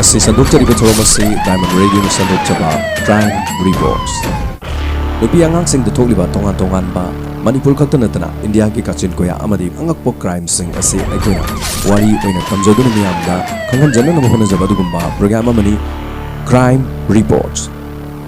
Asi sandukjariba thoramasi Diamond Radio ni sandukjaba Crime Reports. Nupi angangsing da thokliba tongan ba Manipur khakta natana India ki kachin koya amadi angakpo crime sing asi aikoina wari oina tamjoduna miyamda khanghanjana na honajaba dugumba program amani Crime Reports.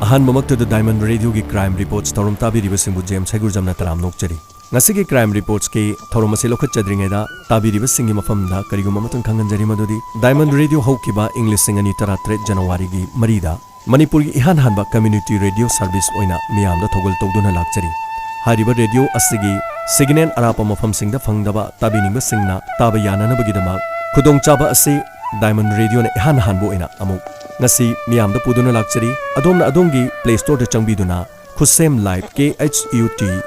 Ahan mamakta da Diamond Radio ki Crime Reports thorum tabiriba singbu James Hegurjamna taram nokchari. Ngasigi Crime Reports ke thoromasi lokhatchadringeda tabiriba singi mafamda kariguma matang khanghanjari madudi Diamond Radio haukiba English singani 13 January gi marida Manipur gi ihan hanba community radio service oina miyamda thogol togduna lakchari. Hariba radio asigi signal arapa mafam singda phangdaba tabiningba singna taba yanana bagidama khudong chaba asi Diamond Radio na ihan hanbo oina amuk ngasi miyamda puduna lakchari adomna adongi Play Store da changbiduna Khusem Live KHUTSEMLIVE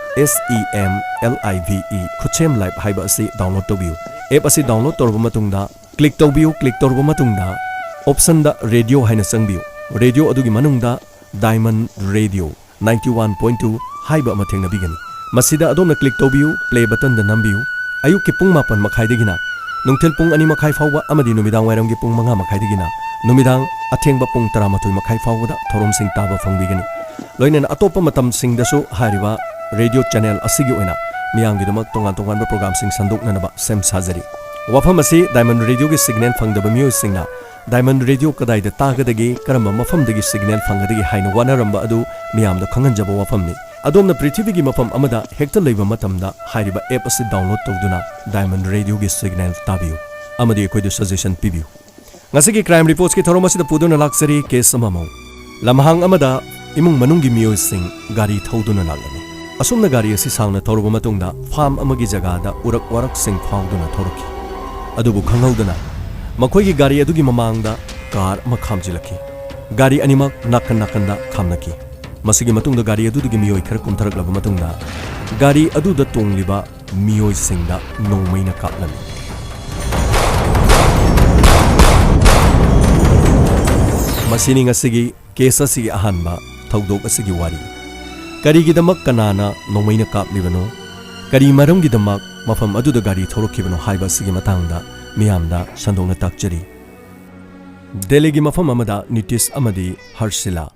Khusem Live haiba asi download tobiu app asi download torba matungda click torba matungda option da radio haina changbiu radio adugi manungda Diamond Radio 91.2 haiba ama thengna bigani masida adomna click tobiu play button da nambiu ayuk ki pung 8 makhai degina nungthel pung 2 makhai fawba amadi numidang wairam gi pung 5 makhai degina numidang athengba pung 13 makhai fawba da thorom sing taba fangbigani loinen atopa matam sing dasu hariba radio channel asigi oina miyang gi damak tongan ba program sing sanduk nanaba sem sajari wafam asi Diamond Radio gi signal phangdaba miyo singna Diamond Radio kadai da tagadagi karamba mafam dagi signal phangdagi haina wanaramba adu miyam da khanghanjaba wafamni adomna prithvi gi mafam amada hekta leiba matamda hariba app asi download tawduna Diamond Radio gi signal tabiu amadi koi du suggestion pibiu ngasigi crime reports ki thoromasi da puduna laksari case amamo lamhang amada imung manunggi miyo sing gari thauduna lagani asumna gari asi sangna thorba matungda farm amagi jaga da warak sing phawduna thoroki adubu khanghaudana makhoi gi gari adugi mamangda car ma khamjilaki gari animak nakan da khamnaki masigi matungda gari adugi miyoi khar kumtharaklaba matungda gari aduda tongliba miyoi singda nongmaina kaplami masini ngasigi case asigi ahanba thawdok asigi wari kari gidamak kanana nongmaina kaplibano kari maram gidamak mafam aduda gari thorokibano haiba asigi matangda miyamda sandongna takchari Delhi gi mafam amada Nitish amadi Harshila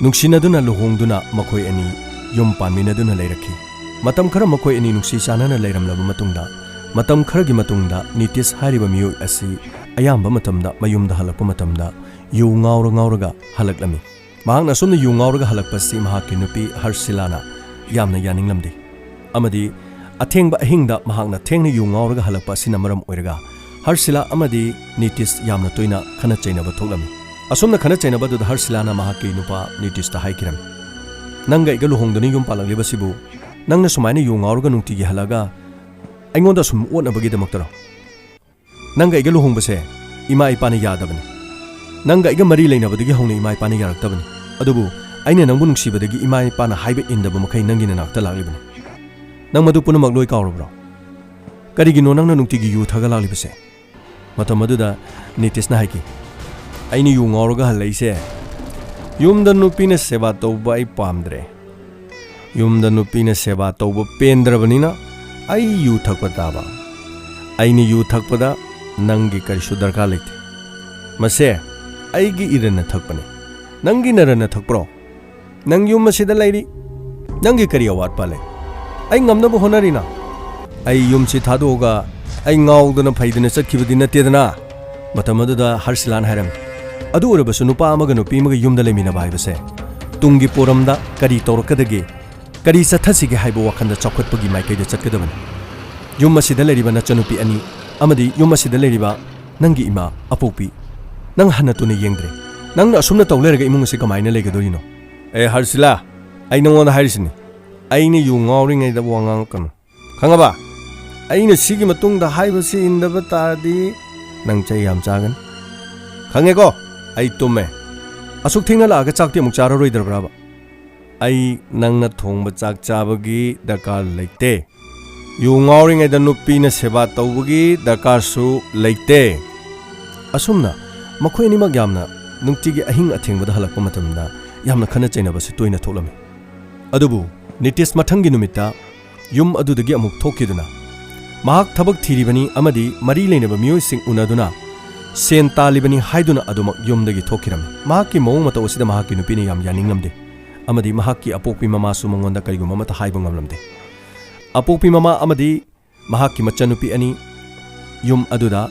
nungsinaduna luhongduna makhoi ani yum paminaduna leirakhi matam khara makhoi ani nungsi chanana leiramlaba matungda matam khara gi matungda Nitish hariba miyoi asi ayamba matamda mayumda halakpa matamda yu ngauraga halaklami mahangna somna yu ngauraga halakpasi mahakki nupi Harshilana yamna yaninglamdi amadi athengba ahingda mahangna thengna yu ngauraga halakpa sina maram oiraga Harshila amadi Nitish yamna toina khana chainaba thoklami asomna khana chainaba du Harshilana mahakki nupa Nitish ta haikiram nanga iga luhongdani yum palangliba sibu nangna sumaina yu ngauraga nungti gi halaga aingonda sum onabagi damaktara nanga iga luhongbase ima ipana yadabani nanga iga mari leinabadagi hongna ima ipana yaraktabani adubu aina nangbu nungsibadagi ima ipana haiba indaba makai nangina nakta laglibani nang madu punamak loi kawrabra karigino nangna nungti gi yu thaga laglibase Matamadda Nitish na haiki aini yu ngauraga halaise yumda nupina seba tawba ai pamdre yumda nupina seba tawba pendrabanina ai yu thakpa taba aini yu thakpada nangi karisu darkar lekte mase aigi irana thakpane nangi narana thakpro nang yum masida lairi nangi kari awat pale ai ngamna bo honarina ai yum si thadoga ai ngauduna phaiduna chakhibadi natedana matamadda Harsilan hairam adu urabasu nupa amaga nupi maga yumda lemina baibase tungi poramda kari torkadage kari sathasige haibo wakhanda chakhotpagi maikaida chatkadabani yum masida leriba nachanupi ani amadi yum masida leriba nangi ima apopi nang hanatuna yengdre nangna asumna tawleraga imung ase kamaina legadorino Harsila ai nangona hairisini aini yu ngauringai da wangang kan khangaba aina sigi matungda haibasi indaba tardi nang chai yam chagan khange ko ai tumme asuk thingna laga chakti amuk chara roidrabraba ai nangna thongba chak chabagi dakar leite yu ngauringai da nupi na seba tawbagi dakar su leite asumna makhoi ni mak yamna nungtigi ahing athengba halakpa matamda yamna khana chaina basi toina tholami adubu Nitish mathangi numita yum adudagi amuk thokiduna mahak thabak thiribani amadi mari leinaba miyoi sing unaduna sen talibani haiduna adumak yumdagi thokiram mahakki mawng mata osida mahakki nupini yam yaninglamde amadi mahakki apokpi mama su mangonda kariguma mata haiba ngamlamde apokpi mama amadi mahakki machanupi ani yum aduda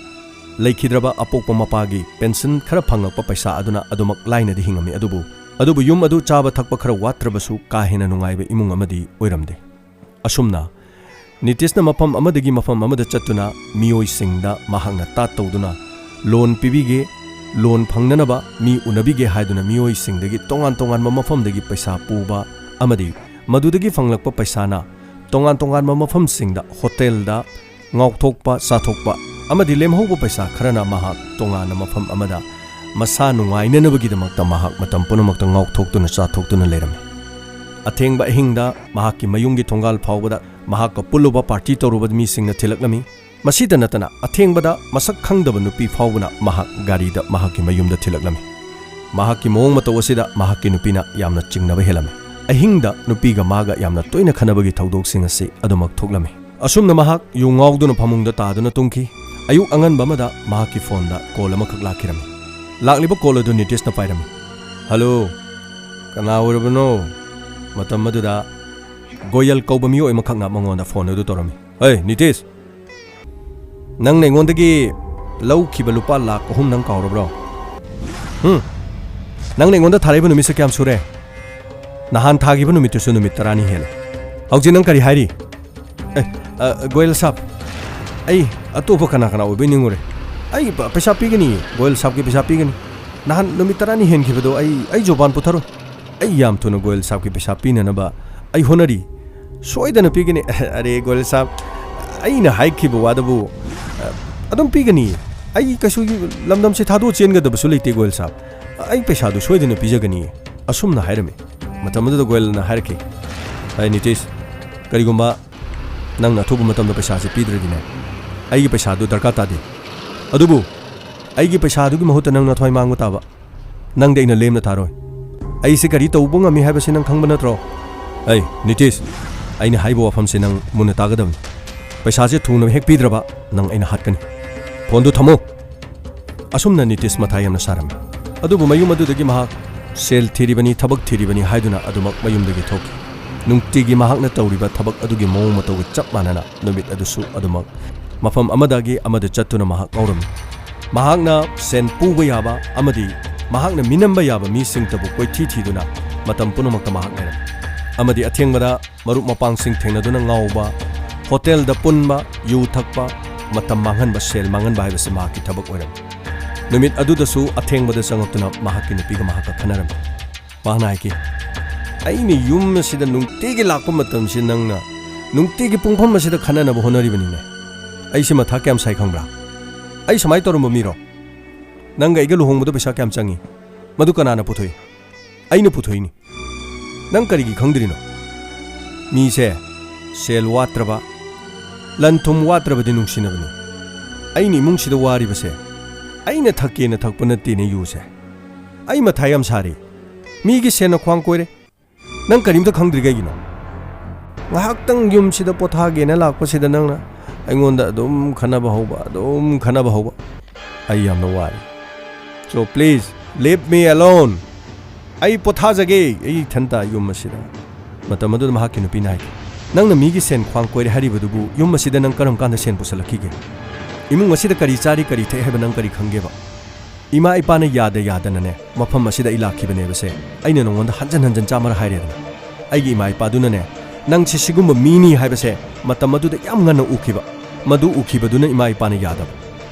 leikidraba apokpa mapagi pension khara phangakpa paisa aduna adumak laina di hingami adubu yum adu chaba thakpa khara watrabasu ka hena nungaiba imung amadi oiramde asumna Nitishna mafam amadagi mafam amada chatuna miyoi singda mahakna tat tawduna loan pibige loan phangnanaba mi unabige haiduna miyoi singdagi tongan mafamdagi paisa puba amadi madudagi phanglakpa paisana tongan mafam singda hotel da ngauthokpa sathokpa amadi lemhauba paisa kharana mahak tongan mafam amada masa nungainanabagi damakta mahak matam punamakta ngauthokduna sathokduna lerame athengba hingda mahakki mayungi thongal phawbada mahakka puluba party torubad mi singna thilaklami masida natana athengbada masak khangdaba nupi phawbuna mahak gari da mahakki mayumda thilaklami mahakki mong mata wasida mahakki nupina yamna chingnaba helame ahingda nupiga maga yamna toina khanabagi thaudok singa se adumak thoklami asumna mahak yungawduna phamungda taduna tungki ayuk anganba mada mahakki phone da call amakak lakhirami lakliba call adu Nitishna pairami hello kana urabano matam maduda Goyal kauba miyo ay makhang nga mangonda phone adu torami hey Nitish nang nengondagi law khiba lupa lakh ahum nang kaurabro nang nengonda tharaiba numit se kyam sure nahan thagiba numit su numit tarani hele hauji nang kari hairi Goyal sab ai atopa kana obe ningure ai paisa pigani Goyal sab ki paisa pigani nahan numit tarani hen khibado ai joban putharo ai yam thuna Goyal sab ki paisa pina na ba ai honari soidana pigani are Goyal sab aina haikhiba wadabu adum pigani ai kasu lamdam se thadu chenga da basu leite Goyal sab ai paisa du soidana pijagani asumna hairame matamadu Goyal na hairke ai Nitish karigumba nang na thubu matam da paisa se pidradine ai gi paisa du darka ta de adubu ai gi paisa du gi mahuta nang na thoi mangu taba nang de ina lemna tharoi ai se kari tawbunga mi haiba se nang khangba natro ai Nitish aina haibo wafam se nang muna tagadam paisa se thungna hek pidraba nang aina hatkani phone du thamo asumna Nitish mathayam na saram adubu mayum adudagi mahak sel thiribani thabak thiribani haiduna adumak mayumdagi thoki nungtigi mahak na tawriba thabak adugi mong mataw chap manana numit adusu adumak mafam amadagi amada chattuna mahak ngauram mahak na sen puba yaba amadi mahak na minamba yaba mi singtabu koi thiduna matam punamakta mahak nairam amadi athengbada marup mapang sing thengnaduna ngauba hotel da punba yu thakpa matam manganba sel manganba haibase mahakki thabak oiram numit adudasu athengbada sangaktuna mahakki nupiga mahakka khanaram mahna haiki aini yum sida nungtigi lakpa matam si nangna nungtigi pungpham masida khananaba honaribanine ai sima tha kyam sai khangbra ai samai torumba miro nanga iga luhongbada paisa kyam changi madu kanana puthoi aina puthoini nang karigi khangdrino mi se sel watraba lanthum watraba di nungsinabani aini mungsida wari base aina thakena thakpana tine yuse ai mathayam sari mi gi sena khwang koire nang karimta khangdri gaigino ngahaktang yum sida pothage na lakpa sida nangna aingonda dum khanaba hoba ai am no wari so please leave me alone ai pothajage ai thanta yum masida matamadu mahakki nupi nai nangna migi sen khwang koire haribadubu yum masida nang karam kanda sen pusalakige imung masida kari chari kari the heba nang kari khangeba ima ipana yada nane mafam masida ilakhibane base aina nongonda hanjan chamara hairena aigi ima ipaduna ne nang sigumba mini haibase matamadu da yam ngana ukhiba madu ukhibaduna ima ipana yada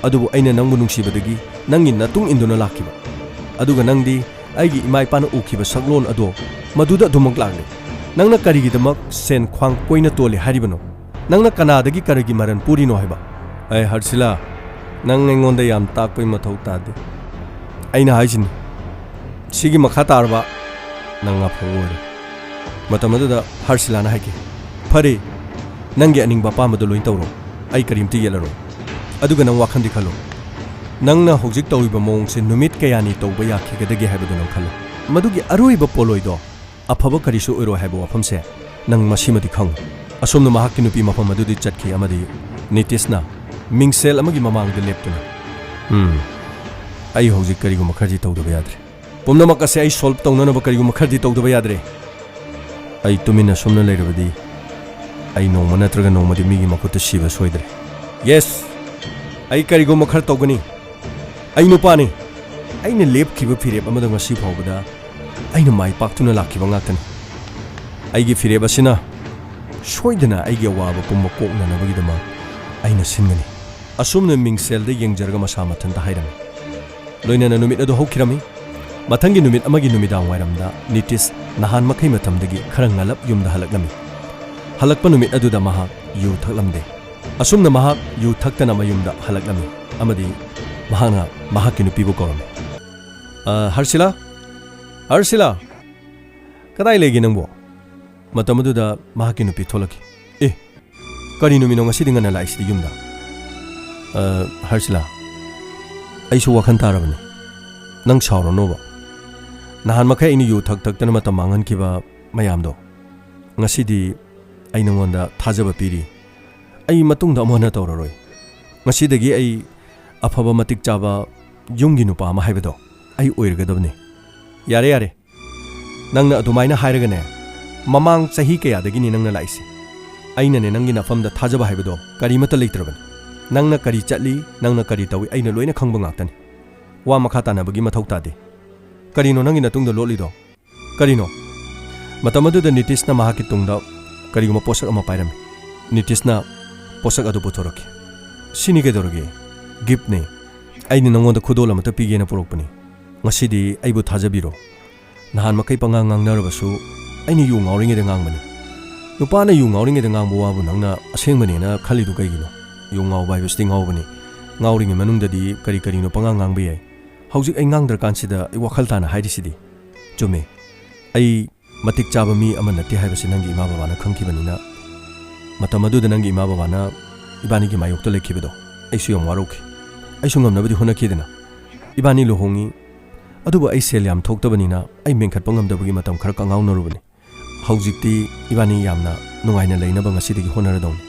adubu aina nangbu nungsibadagi nangi natung induna lakhiba aduga nangdi aigi ima ipana ukhiba saglon ado maduda dumak lagle nangna karigi damak sen khwang koina tole haribano nangna kanadagi karigi maran purino haiba ai harsila nang engonda yam takpai mathau tade aina haijin sigi makha tarba nanga phawore matamadu da harsila na haike phare nangi aning ba pamadu loin tawro ai karimti yelaro aduga nang wakhandi khalo nangna hojik tawriba mong se numit kayani tawba yakhigadagi haibadu nang khalo madugi aroiba poloido afaba karisu oiro haibo wafamse nang masimadi khang asomna mahakki nupi mafam adudi chatki amadi Nitishna mingsel amagi mamang de leptuna ꯑꯩ ꯍꯧꯖꯤꯛ ꯀꯔꯤꯒꯨꯝꯕ ꯈꯔꯗꯤ ꯇꯧꯗꯕ ꯌꯥꯗ꯭ꯔꯦ ꯄꯨꯝꯅꯃꯛ ꯑꯁꯦ ꯑꯩ solve ꯇꯧꯅꯅꯕ ꯀꯔꯤꯒꯨꯝꯕ ꯈꯔꯗꯤ ꯇꯧꯗꯕ ꯌꯥꯗ꯭ꯔꯦ ꯑꯩ ꯇꯨꯃꯤꯟꯅ ꯁꯨꯝꯅ ꯂꯩꯔꯕꯗꯤ ꯑꯩ ꯅꯣꯡꯃ ꯅꯠꯇ꯭ꯔꯒ ꯅꯣꯡꯃꯗꯤ ꯃꯤꯒꯤ ꯃꯈꯨꯠꯇ ꯁꯤꯕ ꯁꯣꯏꯗ꯭ꯔꯦ ꯌꯦꯁ ꯑꯩ ꯀꯔꯤꯒꯨꯝꯕ ꯈꯔ ꯇꯧꯒꯅꯤ ꯑꯩ ꯅꯨꯄꯥꯅꯤ ꯑꯩꯅ ꯂꯦꯞꯈꯤꯕ ꯐꯤꯔꯦꯞ ꯑꯃꯗ ꯉꯁꯤ ꯐꯥꯎꯕꯗ ꯑꯩꯅ ꯃꯥꯏ ꯄꯥꯛꯇꯨꯅ ꯂꯥꯛꯈꯤꯕ ꯉꯥꯛꯇꯅꯤ ꯑꯩꯒꯤ ꯐꯤꯔꯦꯞ ꯑꯁꯤꯅ ꯁꯣꯏꯗꯅ ꯑꯩꯒꯤ ꯑꯋꯥꯕ ꯄꯨꯝꯕ ꯀꯣꯛꯅꯅꯕꯒꯤꯗꯃꯛ ꯑꯩꯅ ꯁꯤꯟꯒꯅꯤ ꯑꯁꯨꯝꯅ ꯃꯤꯡꯁꯦꯜꯗ ꯌꯦꯡꯖꯔꯒ ꯃꯁꯥ ꯃꯊꯟꯇ ꯍꯥꯏꯔꯝꯃꯤ ꯂꯣꯏꯅꯅ ꯅꯨꯃꯤꯠ ꯑꯗꯨ ꯍꯧꯈꯤꯔꯝꯃꯤ ꯃꯊꯪꯒꯤ ꯅꯨꯃꯤꯠ ꯑꯃꯒꯤ ꯅꯨꯃꯤꯗꯥꯡ ꯋꯥꯏꯔꯝꯗ ꯅꯤꯇꯤꯁ ꯅꯍꯥꯟ ꯃꯈꯩ ꯃꯇꯝꯗꯒꯤ ꯈꯔ ꯉꯜꯂꯞ ꯌꯨꯝꯗ ꯍꯜꯂꯛꯂꯝꯃꯤ ꯍꯜꯂꯛꯄ ꯅꯨꯃꯤꯠ ꯑꯗꯨꯗ ꯃꯍꯥꯛ ꯌꯨ ꯊꯛꯂꯝꯗꯦ ꯑꯁꯨꯝꯅ ꯃꯍꯥꯛ ꯌꯨ ꯊꯛꯇꯅ ꯃꯌꯨꯝꯗ ꯍꯜꯂꯛꯂꯝꯃꯤ ꯑꯃꯗꯤ ꯃꯍꯥꯛꯅ ꯃꯍꯥꯛꯀꯤ ꯅꯨꯄꯤꯕꯨ ꯀꯧꯔꯝꯃꯤ ꯍꯔꯁꯤꯂꯥ ꯍꯔꯁꯤꯂꯥ ꯀꯗꯥꯏ ꯂꯩꯒꯦ ꯅꯪꯕꯣ ꯃꯇꯝ ꯑꯗꯨꯗ ꯃꯍꯥꯛꯀꯤ ꯅꯨꯄꯤ ꯊꯣꯛꯂꯛꯈꯤ ꯑꯦ ꯀꯔꯤ ꯅꯨꯃꯤꯠꯅꯣ ꯉꯁꯤꯗꯤ ꯉꯟꯅ ꯂꯥꯛꯏꯁꯤꯗꯤ ꯌꯨꯝꯗ ꯍꯔꯁꯤꯂꯥ ꯑꯩꯁꯨ ꯋꯥꯈꯜ ꯇꯥꯔꯕꯅꯤ ꯅꯪ ꯁꯥꯎꯔꯅꯣꯕ ꯅꯍꯥꯟ ꯃꯈꯩ ꯑꯩꯅ ꯌꯨ ꯊꯛꯇꯅ ꯃꯇꯝ ꯃꯥꯡꯍꯟꯈꯤꯕ ꯃꯌꯥꯝꯗꯣ ꯉꯁꯤꯗꯤ ꯑꯩ ꯅꯉꯣꯟꯗ ꯊꯥꯖꯕ ꯄꯤꯔꯤ ꯑꯩ ꯃꯇꯨꯡꯗ ꯑꯃꯨꯛ ꯍꯟꯅ ꯇꯧꯔꯔꯣꯏ ꯉꯁꯤꯗꯒꯤ ꯑꯩ ꯑꯐꯕ ꯃꯇꯤꯛ ꯆꯥꯕ ꯌꯨꯝꯒꯤ ꯅꯨꯄꯥ ꯑꯃ ꯍꯥꯏꯕꯗꯣ ꯑꯩ ꯑꯣꯏꯔꯒꯗꯕꯅꯤ ꯌꯥꯔꯦ ꯌꯥꯔꯦ ꯅꯪꯅ ꯑꯗꯨꯃꯥꯏꯅ ꯍꯥꯏꯔꯒꯅꯦ ꯃꯃꯥꯡ ꯆꯍꯤ ꯀꯌꯥꯗꯒꯤꯅꯤ ꯅꯪꯅ ꯂꯥꯛꯏꯁꯦ ꯑꯩꯅꯅꯦ ꯅꯪꯒꯤ ꯅꯐꯝꯗ ꯊꯥꯖꯕ ꯍꯥꯏꯕꯗꯣ ꯀꯔꯤꯃꯠꯇ ꯂꯩꯇ꯭ꯔꯕꯅꯤ ꯅꯪꯅ ꯀꯔꯤ ꯆꯠꯂꯤ ꯅꯪꯅ ꯀꯔꯤ ꯇꯧꯏ ꯑꯩꯅ ꯂꯣꯏꯅ ꯈꯪꯕ ꯉꯥꯛꯇꯅꯤ ꯋꯥ ꯃꯈꯥ ꯇꯥꯅꯕꯒꯤ ꯃꯊꯧ ꯇꯥꯗꯦ ꯀꯔꯤꯅꯣ ꯅꯪꯒꯤ ꯅꯇꯨꯡꯗ ꯂꯣꯠꯂꯤꯗꯣ ꯀꯔꯤꯅꯣ ꯃꯇꯝ ꯑꯗꯨꯗ ꯅꯤꯇꯤꯁꯅ ꯃꯍꯥꯛꯀꯤ ꯇꯨꯡꯗ ꯀꯔꯤꯒꯨꯝꯕ ꯄꯣꯠꯁꯛ ꯑꯃ ꯄꯥꯏꯔꯝꯃꯤ ꯅꯤꯇꯤꯁꯅ ꯄꯣꯠꯁꯛ ꯑꯗꯨ ꯄꯨꯊꯣꯔꯛꯈꯤ ꯁꯤꯅꯤ ꯀꯩꯗꯧꯔꯒꯦ ꯒꯤꯐꯅꯦ ꯑꯩꯅ ꯅꯉꯣꯟꯗ ꯈꯨꯗꯣꯜ ꯑꯃꯠꯇ ꯄꯤꯒꯦꯅ ꯄꯨꯔꯛꯄꯅꯤ ꯉꯁꯤꯗꯤ ꯑꯩꯕꯨ ꯊꯥꯖꯕꯤꯔꯣ ꯅꯍꯥꯟ ꯃꯈꯩ ꯄꯉꯥꯡ ꯉꯥꯡꯅꯔꯕꯁꯨ ꯑꯩꯅ ꯌꯨ ꯉꯥꯎꯔꯤꯉꯩꯗ ꯉꯥꯡꯕꯅꯤ ꯅꯨꯄꯥꯅ ꯌꯨ ꯉꯥꯎꯔꯤꯉꯩꯗ ꯉꯥꯡꯕ ꯋꯥꯕꯨ ꯅꯪꯅ ꯑꯁꯦꯡꯕꯅꯦꯅ ꯈꯜꯂꯤꯗꯨ ꯀꯩꯒꯤꯅꯣ ꯌꯨ ꯉꯥꯎꯕ ꯍꯥꯏꯕꯁꯤꯗꯤ ꯉꯥꯎꯕꯅꯤ ꯉꯥꯎꯔꯤꯉꯩ ꯃꯅꯨꯡꯗꯗꯤ ꯀꯔꯤ ꯀꯔꯤꯅꯣ ꯄꯉꯥꯡ ꯉꯥꯡꯕ ꯌꯥꯏ ꯍꯧꯖꯤꯛ ꯑꯩ ꯉꯥꯡꯗ꯭ꯔꯀꯥꯟꯁꯤꯗ ꯑꯩ ꯋꯥꯈꯜ ꯇꯥꯅ ꯍꯥꯏꯔꯤꯁꯤꯗꯤ ꯆꯨꯝꯃꯦ ꯑꯩ ꯃꯇꯤꯛ ꯆꯥꯕ ꯃꯤ ꯑꯃ ꯅꯠꯇꯦ ꯍꯥꯏꯕꯁꯤ ꯅꯪꯒꯤ ꯏꯃꯥ ꯕꯕꯥꯅ ꯈꯪꯈꯤꯕꯅꯤꯅ ꯃꯇꯝ ꯑꯗꯨꯗ ꯅꯪꯒꯤ ꯏꯃꯥ ꯕꯕꯥꯅ ꯏꯕꯥꯅꯤꯒꯤ ꯃꯥꯌꯣꯛꯇ ꯂꯩꯈꯤꯕꯗꯣ ꯑꯩꯁꯨ ꯌꯥꯝ ꯋꯥꯔꯧꯈꯤ ꯑꯩꯁꯨ ꯉꯝꯅꯕꯗꯤ ꯍꯣꯠꯅꯈꯤꯗꯅ ꯏꯕꯥꯅꯤ ꯂꯨꯍꯣꯡꯉꯤ ꯑꯗꯨꯕꯨ ꯑꯩ ꯁꯦꯜ ꯌꯥꯝ ꯊꯣꯛꯇꯕꯅꯤꯅ ꯑꯩ ꯃꯦꯟꯈꯠꯄ ꯉꯝꯗꯕꯒꯤ ꯃꯇꯝ ꯈꯔ ꯀꯪꯉꯥꯎꯅꯔꯨꯕꯅꯤ ꯍꯧꯖꯤꯛꯇꯤ ꯏꯕꯥꯅꯤ ꯌꯥꯝꯅ ꯅꯨꯡꯉꯥꯏꯅ ꯂꯩꯅꯕ ꯉꯁꯤꯗꯒꯤ ꯍꯣꯠꯅꯔꯗꯧꯅꯤ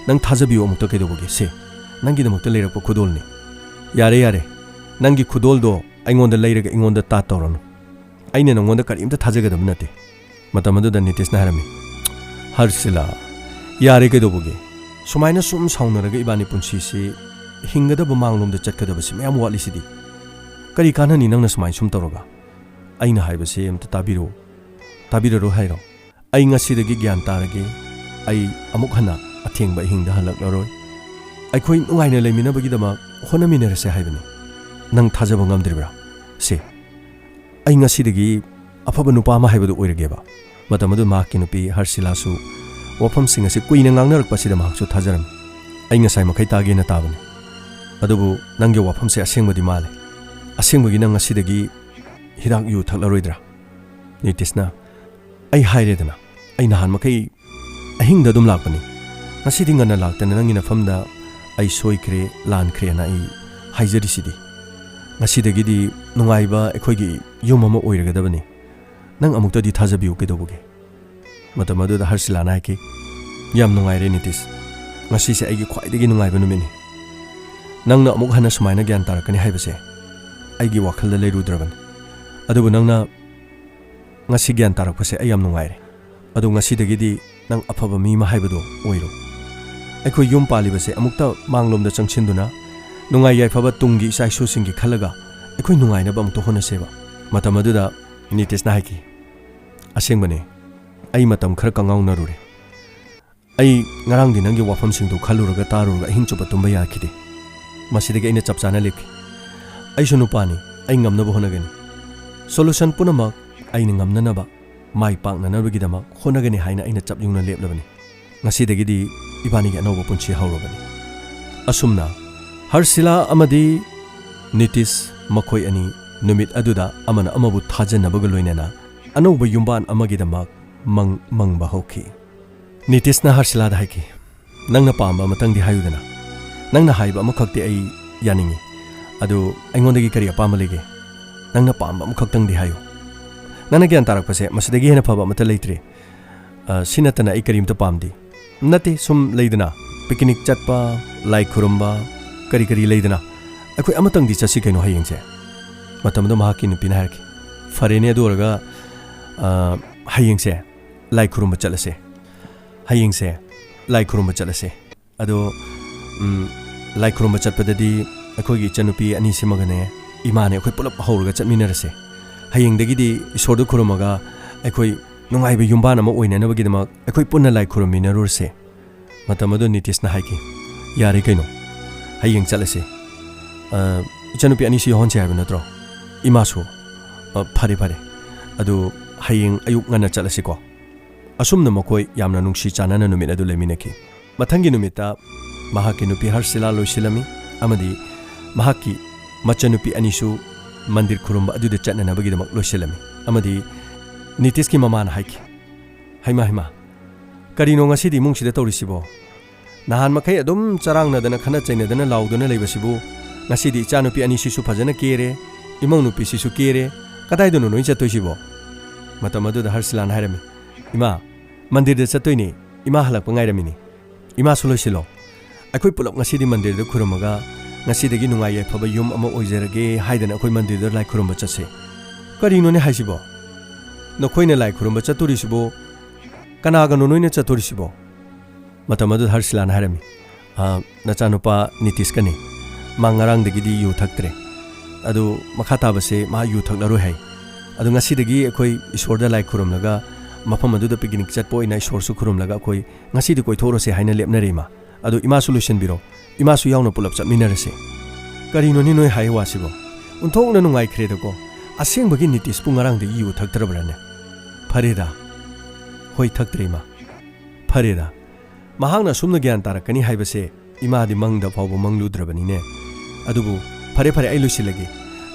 ꯅꯪ ꯊꯥꯖꯕꯤꯌꯨ ꯑꯃꯨꯛꯇ ꯀꯩꯗꯧꯕꯒꯦ ꯁꯦ ꯅꯪꯒꯤꯗꯃꯛꯇ ꯂꯩꯔꯛꯄ ꯈꯨꯗꯣꯜꯅꯤ ꯌꯥꯔꯦ ꯌꯥꯔꯦ ꯅꯪꯒꯤ ꯈꯨꯗꯣꯜꯗꯣ ꯑꯩꯉꯣꯟꯗ ꯂꯩꯔꯒ ꯑꯩꯉꯣꯟꯗ ꯇꯥꯠ ꯇꯧꯔꯅꯨ ꯑꯩꯅ ꯅꯉꯣꯟꯗ ꯀꯔꯤꯝꯇ ꯊꯥꯖꯒꯗꯕ ꯅꯠꯇꯦ ꯃꯇꯝ ꯑꯗꯨꯗ ꯅꯤꯇꯤꯁꯅ ꯍꯥꯏꯔꯝꯃꯤ ꯍꯔꯁꯤꯂꯥ ꯌꯥꯔꯦ ꯀꯩꯗꯧꯕꯒꯦ ꯁꯨꯃꯥꯏꯅ ꯁꯨꯝ ꯁꯥꯎꯅꯔꯒ ꯏꯕꯥꯅꯤ ꯄꯨꯟꯁꯤꯁꯤ ꯍꯤꯡꯒꯗꯕ ꯃꯥꯡꯂꯣꯝꯗ ꯆꯠꯀꯗꯕꯁꯤ ꯃꯌꯥꯝ ꯋꯥꯠꯂꯤꯁꯤꯗꯤ ꯀꯔꯤ ꯀꯥꯟꯅꯅꯤ ꯅꯪꯅ ꯁꯨꯃꯥꯏꯅ ꯁꯨꯝ ꯇꯧꯔꯒ ꯑꯩꯅ ꯍꯥꯏꯕꯁꯦ ꯑꯝꯇ ꯇꯥꯕꯤꯔꯣ ꯇꯥꯕꯤꯔꯔꯣ ꯍꯥꯏꯔꯣ ꯑꯩ ꯉꯁꯤꯗꯒꯤ ꯒ꯭ꯌꯥꯟ ꯇꯥꯔꯒꯦ ꯑꯩ ꯑꯃꯨꯛ ꯍꯟꯅ ꯑꯊꯦꯡꯕ ꯑꯍꯤꯡꯗ ꯍꯜꯂꯛꯂꯔꯣꯏ ꯑꯩꯈꯣꯏ ꯅꯨꯡꯉꯥꯏꯅ ꯂꯩꯃꯤꯟꯅꯕꯒꯤꯗꯃꯛ ꯍꯣꯠꯅꯃꯤꯟꯅꯔꯁꯦ ꯍꯥꯏꯕꯅꯤ ꯅꯪ ꯊꯥꯖꯕ ꯉꯝꯗ꯭ꯔꯤꯕ꯭ꯔꯥ ꯁꯦ ꯑꯩ ꯉꯁꯤꯗꯒꯤ ꯑꯐꯕ ꯅꯨꯄꯥ ꯑꯃ ꯍꯥꯏꯕꯗꯨ ꯑꯣꯏꯔꯒꯦꯕ ꯃꯇꯝ ꯑꯗꯨ ꯃꯍꯥꯛꯀꯤ ꯅꯨꯄꯤ ꯍꯔꯁꯤꯂꯥꯁꯨ ꯋꯥꯐꯝꯁꯤꯡ ꯑꯁꯤ ꯀꯨꯏꯅ ꯉꯥꯡꯅꯔꯛꯄꯁꯤꯗ ꯃꯍꯥꯛꯁꯨ ꯊꯥꯖꯔꯝꯃꯤ ꯑꯩ ꯉꯁꯥꯏ ꯃꯈꯩ ꯇꯥꯒꯦꯅ ꯇꯥꯕꯅꯤ ꯑꯗꯨꯕꯨ ꯅꯪꯒꯤ ꯋꯥꯐꯝꯁꯦ ꯑꯁꯦꯡꯕꯗꯤ ꯃꯥꯜꯂꯦ ꯑꯁꯦꯡꯕꯒꯤ ꯅꯪ ꯉꯁꯤꯗꯒꯤ ꯍꯤꯗꯥꯛ ꯌꯨ ꯊꯛꯂꯔꯣꯏꯗ꯭ꯔꯥ ꯅꯤꯇꯤꯁꯅ ꯑꯩ ꯍꯥꯏꯔꯦꯗꯅ ꯑꯩ ꯅꯍꯥꯟ ꯃꯈꯩ ꯑꯍꯤꯡꯗ ꯑꯗꯨꯝ ꯂꯥꯛꯄꯅꯤ ꯉꯁꯤꯗꯤ ꯉꯟꯅ ꯂꯥꯛꯇꯅ ꯅꯪꯒꯤ ꯅꯐꯝꯗ ꯑꯩ ꯁꯣꯏꯈ꯭ꯔꯦ ꯂꯥꯟꯈ꯭ꯔꯦꯅ ꯑꯩ ꯍꯥꯏꯖꯔꯤꯁꯤꯗꯤ ꯉꯁꯤꯗꯒꯤꯗꯤ ꯅꯨꯡꯉꯥꯏꯕ ꯑꯩꯈꯣꯏꯒꯤ ꯌꯨꯝ ꯑꯃ ꯑꯣꯏꯔꯒꯗꯕꯅꯤ ꯅꯪ ꯑꯃꯨꯛꯇꯗꯤ ꯊꯥꯖꯕꯤꯌꯨ ꯀꯩꯗꯧꯕꯒꯦ ꯃꯇꯝ ꯑꯗꯨꯗ ꯍꯔꯁꯤꯂꯥꯅ ꯍꯥꯏꯈꯤ ꯌꯥꯝ ꯅꯨꯡꯉꯥꯏꯔꯦ ꯅꯤꯇꯤꯁ ꯉꯁꯤꯁꯦ ꯑꯩꯒꯤ ꯈ꯭ꯋꯥꯏꯗꯒꯤ ꯅꯨꯡꯉꯥꯏꯕ ꯅꯨꯃꯤꯠꯅꯤ ꯅꯪꯅ ꯑꯃꯨꯛ ꯍꯟꯅ ꯁꯨꯃꯥꯏꯅ ꯒ꯭ꯌꯥꯟ ꯇꯥꯔꯛꯀꯅꯤ ꯍꯥꯏꯕꯁꯦ ꯑꯩꯒꯤ ꯋꯥꯈꯜꯗ ꯂꯩꯔꯨꯗ꯭ꯔꯕꯅꯤ ꯑꯗꯨꯕꯨ ꯅꯪꯅ ꯉꯁꯤ ꯒ꯭ꯌꯥꯟ ꯇꯥꯔꯛꯄꯁꯦ ꯑꯩ ꯌꯥꯝ ꯅꯨꯡꯉꯥꯏꯔꯦ ꯑꯗꯨ ꯉꯁꯤꯗꯒꯤꯗꯤ ꯅꯪ ꯑꯐꯕ ꯃꯤ ꯑꯃ ꯍꯥꯏꯕꯗꯣ ꯑꯣꯏꯔꯣ ꯑꯩꯈꯣꯏ ꯌꯨꯝ ꯄꯥꯜꯂꯤꯕꯁꯦ ꯑꯃꯨꯛꯇ ꯃꯥꯡꯂꯣꯝꯗ ꯆꯪꯁꯤꯟꯗꯨꯅ ꯅꯨꯡꯉꯥꯏ ꯌꯥꯏꯐꯕ ꯇꯨꯡꯒꯤ ꯏꯆꯥ ꯏꯁꯨꯁꯤꯡꯒꯤ ꯈꯜꯂꯒ ꯑꯩꯈꯣꯏ ꯅꯨꯡꯉꯥꯏꯅꯕ ꯑꯃꯨꯛꯇ ꯍꯣꯠꯅꯁꯦꯕ ꯃꯇꯝ ꯑꯗꯨꯗ ꯅꯤꯇꯤꯁꯅ ꯍꯥꯏꯈꯤ ꯑꯁꯦꯡꯕꯅꯦ ꯑꯩ ꯃꯇꯝ ꯈꯔ ꯀꯪꯉꯥꯎꯅꯔꯨꯔꯦ ꯑꯩ ꯉꯔꯥꯡꯗꯤ ꯅꯪꯒꯤ ꯋꯥꯐꯝꯁꯤꯡꯗꯨ ꯈꯜꯂꯨꯔꯒ ꯇꯥꯔꯨꯔꯒ ꯑꯍꯤꯡ ꯆꯨꯞꯄ ꯇꯨꯝꯕ ꯌꯥꯈꯤꯗꯦ ꯃꯁꯤꯗꯒꯤ ꯑꯩꯅ ꯆꯞ ꯆꯥꯅ ꯂꯦꯞꯈꯤ ꯑꯩꯁꯨ ꯅꯨꯄꯥꯅꯤ ꯑꯩ ꯉꯝꯅꯕ ꯍꯣꯠꯅꯒꯅꯤ ꯁꯣꯂꯨꯁꯟ ꯄꯨꯝꯅꯃꯛ ꯑꯩꯅ ꯉꯝꯅꯅꯕ ꯃꯥꯏ ꯄꯥꯛꯅꯅꯕꯒꯤꯗꯃꯛ ꯍꯣꯠꯅꯒꯅꯤ ꯍꯥꯏꯅ ꯑꯩꯅ ꯆꯞ ꯌꯨꯡꯅ ꯂꯦꯞꯂꯕꯅꯤ ꯉꯁꯤꯗꯒꯤꯗꯤ ꯏꯕꯥꯅꯤꯒꯤ ꯑꯅꯧꯕ ꯄꯨꯟꯁꯤ ꯍꯧꯔꯕꯅꯤ ꯑꯁꯨꯝꯅ ꯍꯔꯁꯤꯂꯥ ꯑꯃꯗꯤ ꯅꯤꯇꯤꯁ ꯃꯈꯣꯏ ꯑꯅꯤ ꯅꯨꯃꯤꯠ ꯑꯗꯨꯗ ꯑꯃꯅ ꯑꯃꯕꯨ ꯊꯥꯖꯅꯕꯒ ꯂꯣꯏꯅꯅ ꯑꯅꯧꯕ ꯌꯨꯝꯕꯥꯟ ꯑꯃꯒꯤꯗꯃꯛ ꯃꯪꯕ ꯍꯧꯈꯤ ꯅꯤꯇꯤꯁꯅ ꯍꯔꯁꯤꯂꯥꯗ ꯍꯥꯏꯈꯤ ꯅꯪꯅ ꯄꯥꯝꯕ ꯑꯃꯇꯪꯗꯤ ꯍꯥꯏꯌꯨꯗꯅ ꯅꯪꯅ ꯍꯥꯏꯕ ꯑꯃꯈꯛꯇꯤ ꯑꯩ ꯌꯥꯅꯤꯡꯉꯤ ꯑꯗꯨ ꯑꯩꯉꯣꯟꯗꯒꯤ ꯀꯔꯤ ꯑꯄꯥꯝꯕ ꯂꯩꯒꯦ ꯅꯪꯅ ꯄꯥꯝꯕ ꯑꯃꯈꯛꯇꯪꯗꯤ ꯍꯥꯏꯌꯨ ꯅꯪꯅ ꯒ꯭ꯌꯥꯟ ꯇꯥꯔꯛꯄꯁꯦ ꯃꯁꯤꯗꯒꯤ ꯍꯦꯟꯅ ꯐꯕ ꯑꯃꯠꯇ ꯂꯩꯇ꯭ꯔꯦ ꯁꯤ ꯅꯠꯇꯅ ꯑꯩ ꯀꯔꯤꯝꯇ ꯄꯥꯝꯗꯦ ꯅꯠꯇꯦ ꯁꯨꯝ ꯂꯩꯗꯅ ꯄꯤꯛꯅꯤꯛ ꯆꯠꯄ ꯂꯥꯏ ꯈꯨꯔꯨꯝꯕ ꯀꯔꯤ ꯀꯔꯤ ꯂꯩꯗꯅ ꯑꯩꯈꯣꯏ ꯑꯃꯇꯪꯗꯤ ꯆꯠꯁꯤ ꯀꯩꯅꯣ ꯍꯌꯦꯡꯁꯦ ꯃꯇꯝꯗ ꯃꯍꯥꯛꯀꯤ ꯅꯨꯄꯤꯅ ꯍꯥꯏꯔꯛꯈꯤ ꯐꯔꯦꯅꯦ ꯑꯗꯨ ꯑꯣꯏꯔꯒ ꯍꯌꯦꯡꯁꯦ ꯂꯥꯏ ꯈꯨꯔꯨꯝꯕ ꯆꯠꯂꯁꯦ ꯍꯌꯦꯡꯁꯦ ꯂꯥꯏ ꯈꯨꯔꯨꯝꯕ ꯆꯠꯂꯁꯦ ꯑꯗꯣ ꯂꯥꯏ ꯈꯨꯔꯨꯝꯕ ꯆꯠꯄꯗꯗꯤ ꯑꯩꯈꯣꯏꯒꯤ ꯏꯆꯟꯅꯨꯄꯤ ꯑꯅꯤꯁꯤꯃꯒꯅꯦ ꯏꯃꯥꯅꯦ ꯑꯩꯈꯣꯏ ꯄꯨꯂꯞ ꯍꯧꯔꯒ ꯆꯠꯃꯤꯟꯅꯔꯁꯦ ꯍꯌꯦꯡꯗꯒꯤꯗꯤ ꯏꯁꯣꯔꯗ ꯈꯨꯔꯨꯝꯃꯒ ꯑꯩꯈꯣꯏ ꯅꯨꯡꯉꯥꯏꯕ ꯌꯨꯝꯕꯥꯟ ꯑꯃ ꯑꯣꯏꯅꯅꯕꯒꯤꯗꯃꯛ ꯑꯩꯈꯣꯏ ꯄꯨꯟꯅ ꯂꯥꯏ ꯈꯨꯔꯨꯝꯃꯤꯟꯅꯔꯨꯔꯁꯦ ꯃꯇꯝ ꯑꯗꯨ ꯅꯤꯇꯤꯁꯅ ꯍꯥꯏꯈꯤ ꯌꯥꯔꯦ ꯀꯩꯅꯣ ꯍꯌꯦꯡ ꯆꯠꯂꯁꯦ ꯏꯆꯟꯅꯨꯄꯤ ꯑꯅꯤꯁꯨ ꯌꯥꯎꯍꯟꯁꯦ ꯍꯥꯏꯕ ꯅꯠꯇ꯭ꯔꯣ ꯏꯃꯥꯁꯨ ꯐꯔꯦ ꯐꯔꯦ ꯑꯗꯨ ꯍꯌꯦꯡ ꯑꯌꯨꯛ ꯉꯟꯅ ꯆꯠꯂꯁꯤꯀꯣ ꯑꯁꯨꯝꯅ ꯃꯈꯣꯏ ꯌꯥꯝꯅ ꯅꯨꯡꯁꯤ ꯆꯥꯟꯅꯅ ꯅꯨꯃꯤꯠ ꯑꯗꯨ ꯂꯩꯃꯤꯟꯅꯈꯤ ꯃꯊꯪꯒꯤ ꯅꯨꯃꯤꯠꯇ ꯃꯍꯥꯛꯀꯤ ꯅꯨꯄꯤ ꯍꯔꯁꯤꯂꯥ ꯂꯣꯏꯁꯤꯜꯂꯝꯃꯤ ꯑꯃꯗꯤ ꯃꯍꯥꯛꯀꯤ ꯃꯆꯟꯅꯨꯄꯤ ꯑꯅꯤꯁꯨ ꯃꯟꯗꯤꯔ ꯈꯨꯔꯨꯝꯕ ꯑꯗꯨꯗ ꯆꯠꯅꯅꯕꯒꯤꯗꯃꯛ ꯂꯣꯏꯁꯤꯜꯂꯝꯃꯤ ꯑꯃꯗꯤ ꯅꯤꯇꯤꯁꯀꯤ ꯃꯃꯥꯅ ꯍꯥꯏꯈꯤ ꯍꯩꯃꯥ ꯍꯩꯃꯥ ꯀꯔꯤꯅꯣ ꯉꯁꯤꯗꯤ ꯏꯃꯨꯡꯁꯤꯗ ꯇꯧꯔꯤꯁꯤꯕꯣ ꯅꯍꯥꯟ ꯃꯈꯩ ꯑꯗꯨꯝ ꯆꯔꯥꯡꯅꯗꯅ ꯈꯟꯅ ꯆꯩꯅꯗꯅ ꯂꯥꯎꯗꯨꯅ ꯂꯩꯕꯁꯤꯕꯨ ꯉꯁꯤꯗꯤ ꯏꯆꯥꯅꯨꯄꯤ ꯑꯅꯤꯁꯤꯁꯨ ꯐꯖꯅ ꯀꯦꯔꯦ ꯏꯃꯧ ꯅꯨꯄꯤꯁꯤꯁꯨ ꯀꯦꯔꯦ ꯀꯗꯥꯏꯗꯅꯣ ꯅꯣꯏ ꯆꯠꯇꯣꯏꯁꯤꯕꯣ ꯃꯇꯝ ꯑꯗꯨꯗ ꯍꯔꯁꯤꯂꯥꯅ ꯍꯥꯏꯔꯝꯃꯤ ꯏꯃꯥ ꯃꯟꯗꯤꯔꯗ ꯆꯠꯇꯣꯏꯅꯤ ꯏꯃꯥ ꯍꯜꯂꯛꯄ ꯉꯥꯏꯔꯝꯃꯤꯅꯤ ꯏꯃꯥꯁꯨ ꯂꯣꯏꯁꯤꯜꯂꯣ ꯑꯩꯈꯣꯏ ꯄꯨꯂꯞ ꯉꯁꯤꯗꯤ ꯃꯟꯗꯤꯔꯗ ꯈꯨꯔꯨꯝꯃꯒ ꯉꯁꯤꯗꯒꯤ ꯅꯨꯡꯉꯥꯏ ꯌꯥꯏꯐꯕ ꯌꯨꯝ ꯑꯃ ꯑꯣꯏꯖꯔꯒꯦ ꯍꯥꯏꯗꯅ ꯑꯩꯈꯣꯏ ꯃꯟꯗꯤꯔꯗ ꯂꯥꯏ ꯈꯨꯔꯨꯝꯕ ꯆꯠꯁꯦ ꯀꯔꯤꯅꯣꯅꯦ ꯍꯥꯏꯁꯤꯕꯣ ꯅꯈꯣꯏꯅ ꯂꯥꯏ ꯈꯨꯔꯨꯝꯕ ꯆꯠꯇꯣꯔꯤꯁꯤꯕꯣ ꯀꯅꯥꯒꯅꯣ ꯅꯣꯏꯅ ꯆꯠꯇꯣꯔꯤꯁꯤꯕꯣ ꯃꯇꯝ ꯑꯗꯨꯗ ꯍꯔꯁꯤꯂꯥꯅ ꯍꯥꯏꯔꯝꯃꯤ ꯅꯆꯥꯅꯨꯄꯥ ꯅꯤꯇꯤꯁꯀꯅꯤ ꯃꯥ ꯉꯔꯥꯡꯗꯒꯤꯗꯤ ꯌꯨ ꯊꯛꯇ꯭ꯔꯦ ꯑꯗꯨ ꯃꯈꯥ ꯇꯥꯕꯁꯦ ꯃꯥ ꯌꯨ ꯊꯛꯂꯔꯣꯏ ꯍꯥꯏ ꯑꯗꯨ ꯉꯁꯤꯗꯒꯤ ꯑꯩꯈꯣꯏ ꯏꯁꯣꯔꯗ ꯂꯥꯏ ꯈꯨꯔꯨꯝꯂꯒ ꯃꯐꯝ ꯑꯗꯨꯗ ꯄꯤꯛꯅꯤꯛ ꯆꯠꯄ ꯑꯣꯏꯅ ꯏꯁꯣꯔꯁꯨ ꯈꯨꯔꯨꯝꯂꯒ ꯑꯩꯈꯣꯏ ꯉꯁꯤꯗꯤ ꯀꯣꯏꯊꯣꯛꯔꯁꯦ ꯍꯥꯏꯅ ꯂꯦꯞꯅꯔꯦ ꯏꯃꯥ ꯑꯗꯨ ꯏꯃꯥꯁꯨ ꯂꯣꯏꯁꯤꯟꯕꯤꯔꯣ ꯏꯃꯥꯁꯨ ꯌꯥꯎꯅ ꯄꯨꯂꯞ ꯆꯠꯃꯤꯟꯅꯔꯁꯦ ꯀꯔꯤꯅꯣꯅꯤ ꯅꯣꯏ ꯍꯥꯏ ꯋꯥꯁꯤꯕꯣ ꯑꯣꯟꯊꯣꯛꯅ ꯅꯨꯡꯉꯥꯏꯈ꯭ꯔꯦꯗꯀꯣ ꯑꯁꯦꯡꯕꯒꯤ ꯅꯤꯇꯤꯁꯄꯨ ꯉꯔꯥꯡꯗꯒꯤ ꯌꯨ ꯊꯛꯇ꯭ꯔꯕ꯭ꯔꯅꯦ ꯐꯔꯦꯗ ꯍꯣꯏ ꯊꯛꯇ꯭ꯔꯦ ꯏꯃꯥ ꯐꯔꯦꯗ ꯃꯍꯥꯛꯅ ꯑꯁꯨꯝꯅ ꯒ꯭ꯌꯥꯟ ꯇꯥꯔꯛꯀꯅꯤ ꯍꯥꯏꯕꯁꯦ ꯏꯃꯥꯗꯤ ꯃꯪꯗ ꯐꯥꯎꯕ ꯃꯪꯂꯨꯗ꯭ꯔꯕꯅꯤꯅꯦ ꯑꯗꯨꯕꯨ ꯐꯔꯦ ꯐꯔꯦ ꯑꯩ ꯂꯣꯏꯁꯤꯜꯂꯒꯦ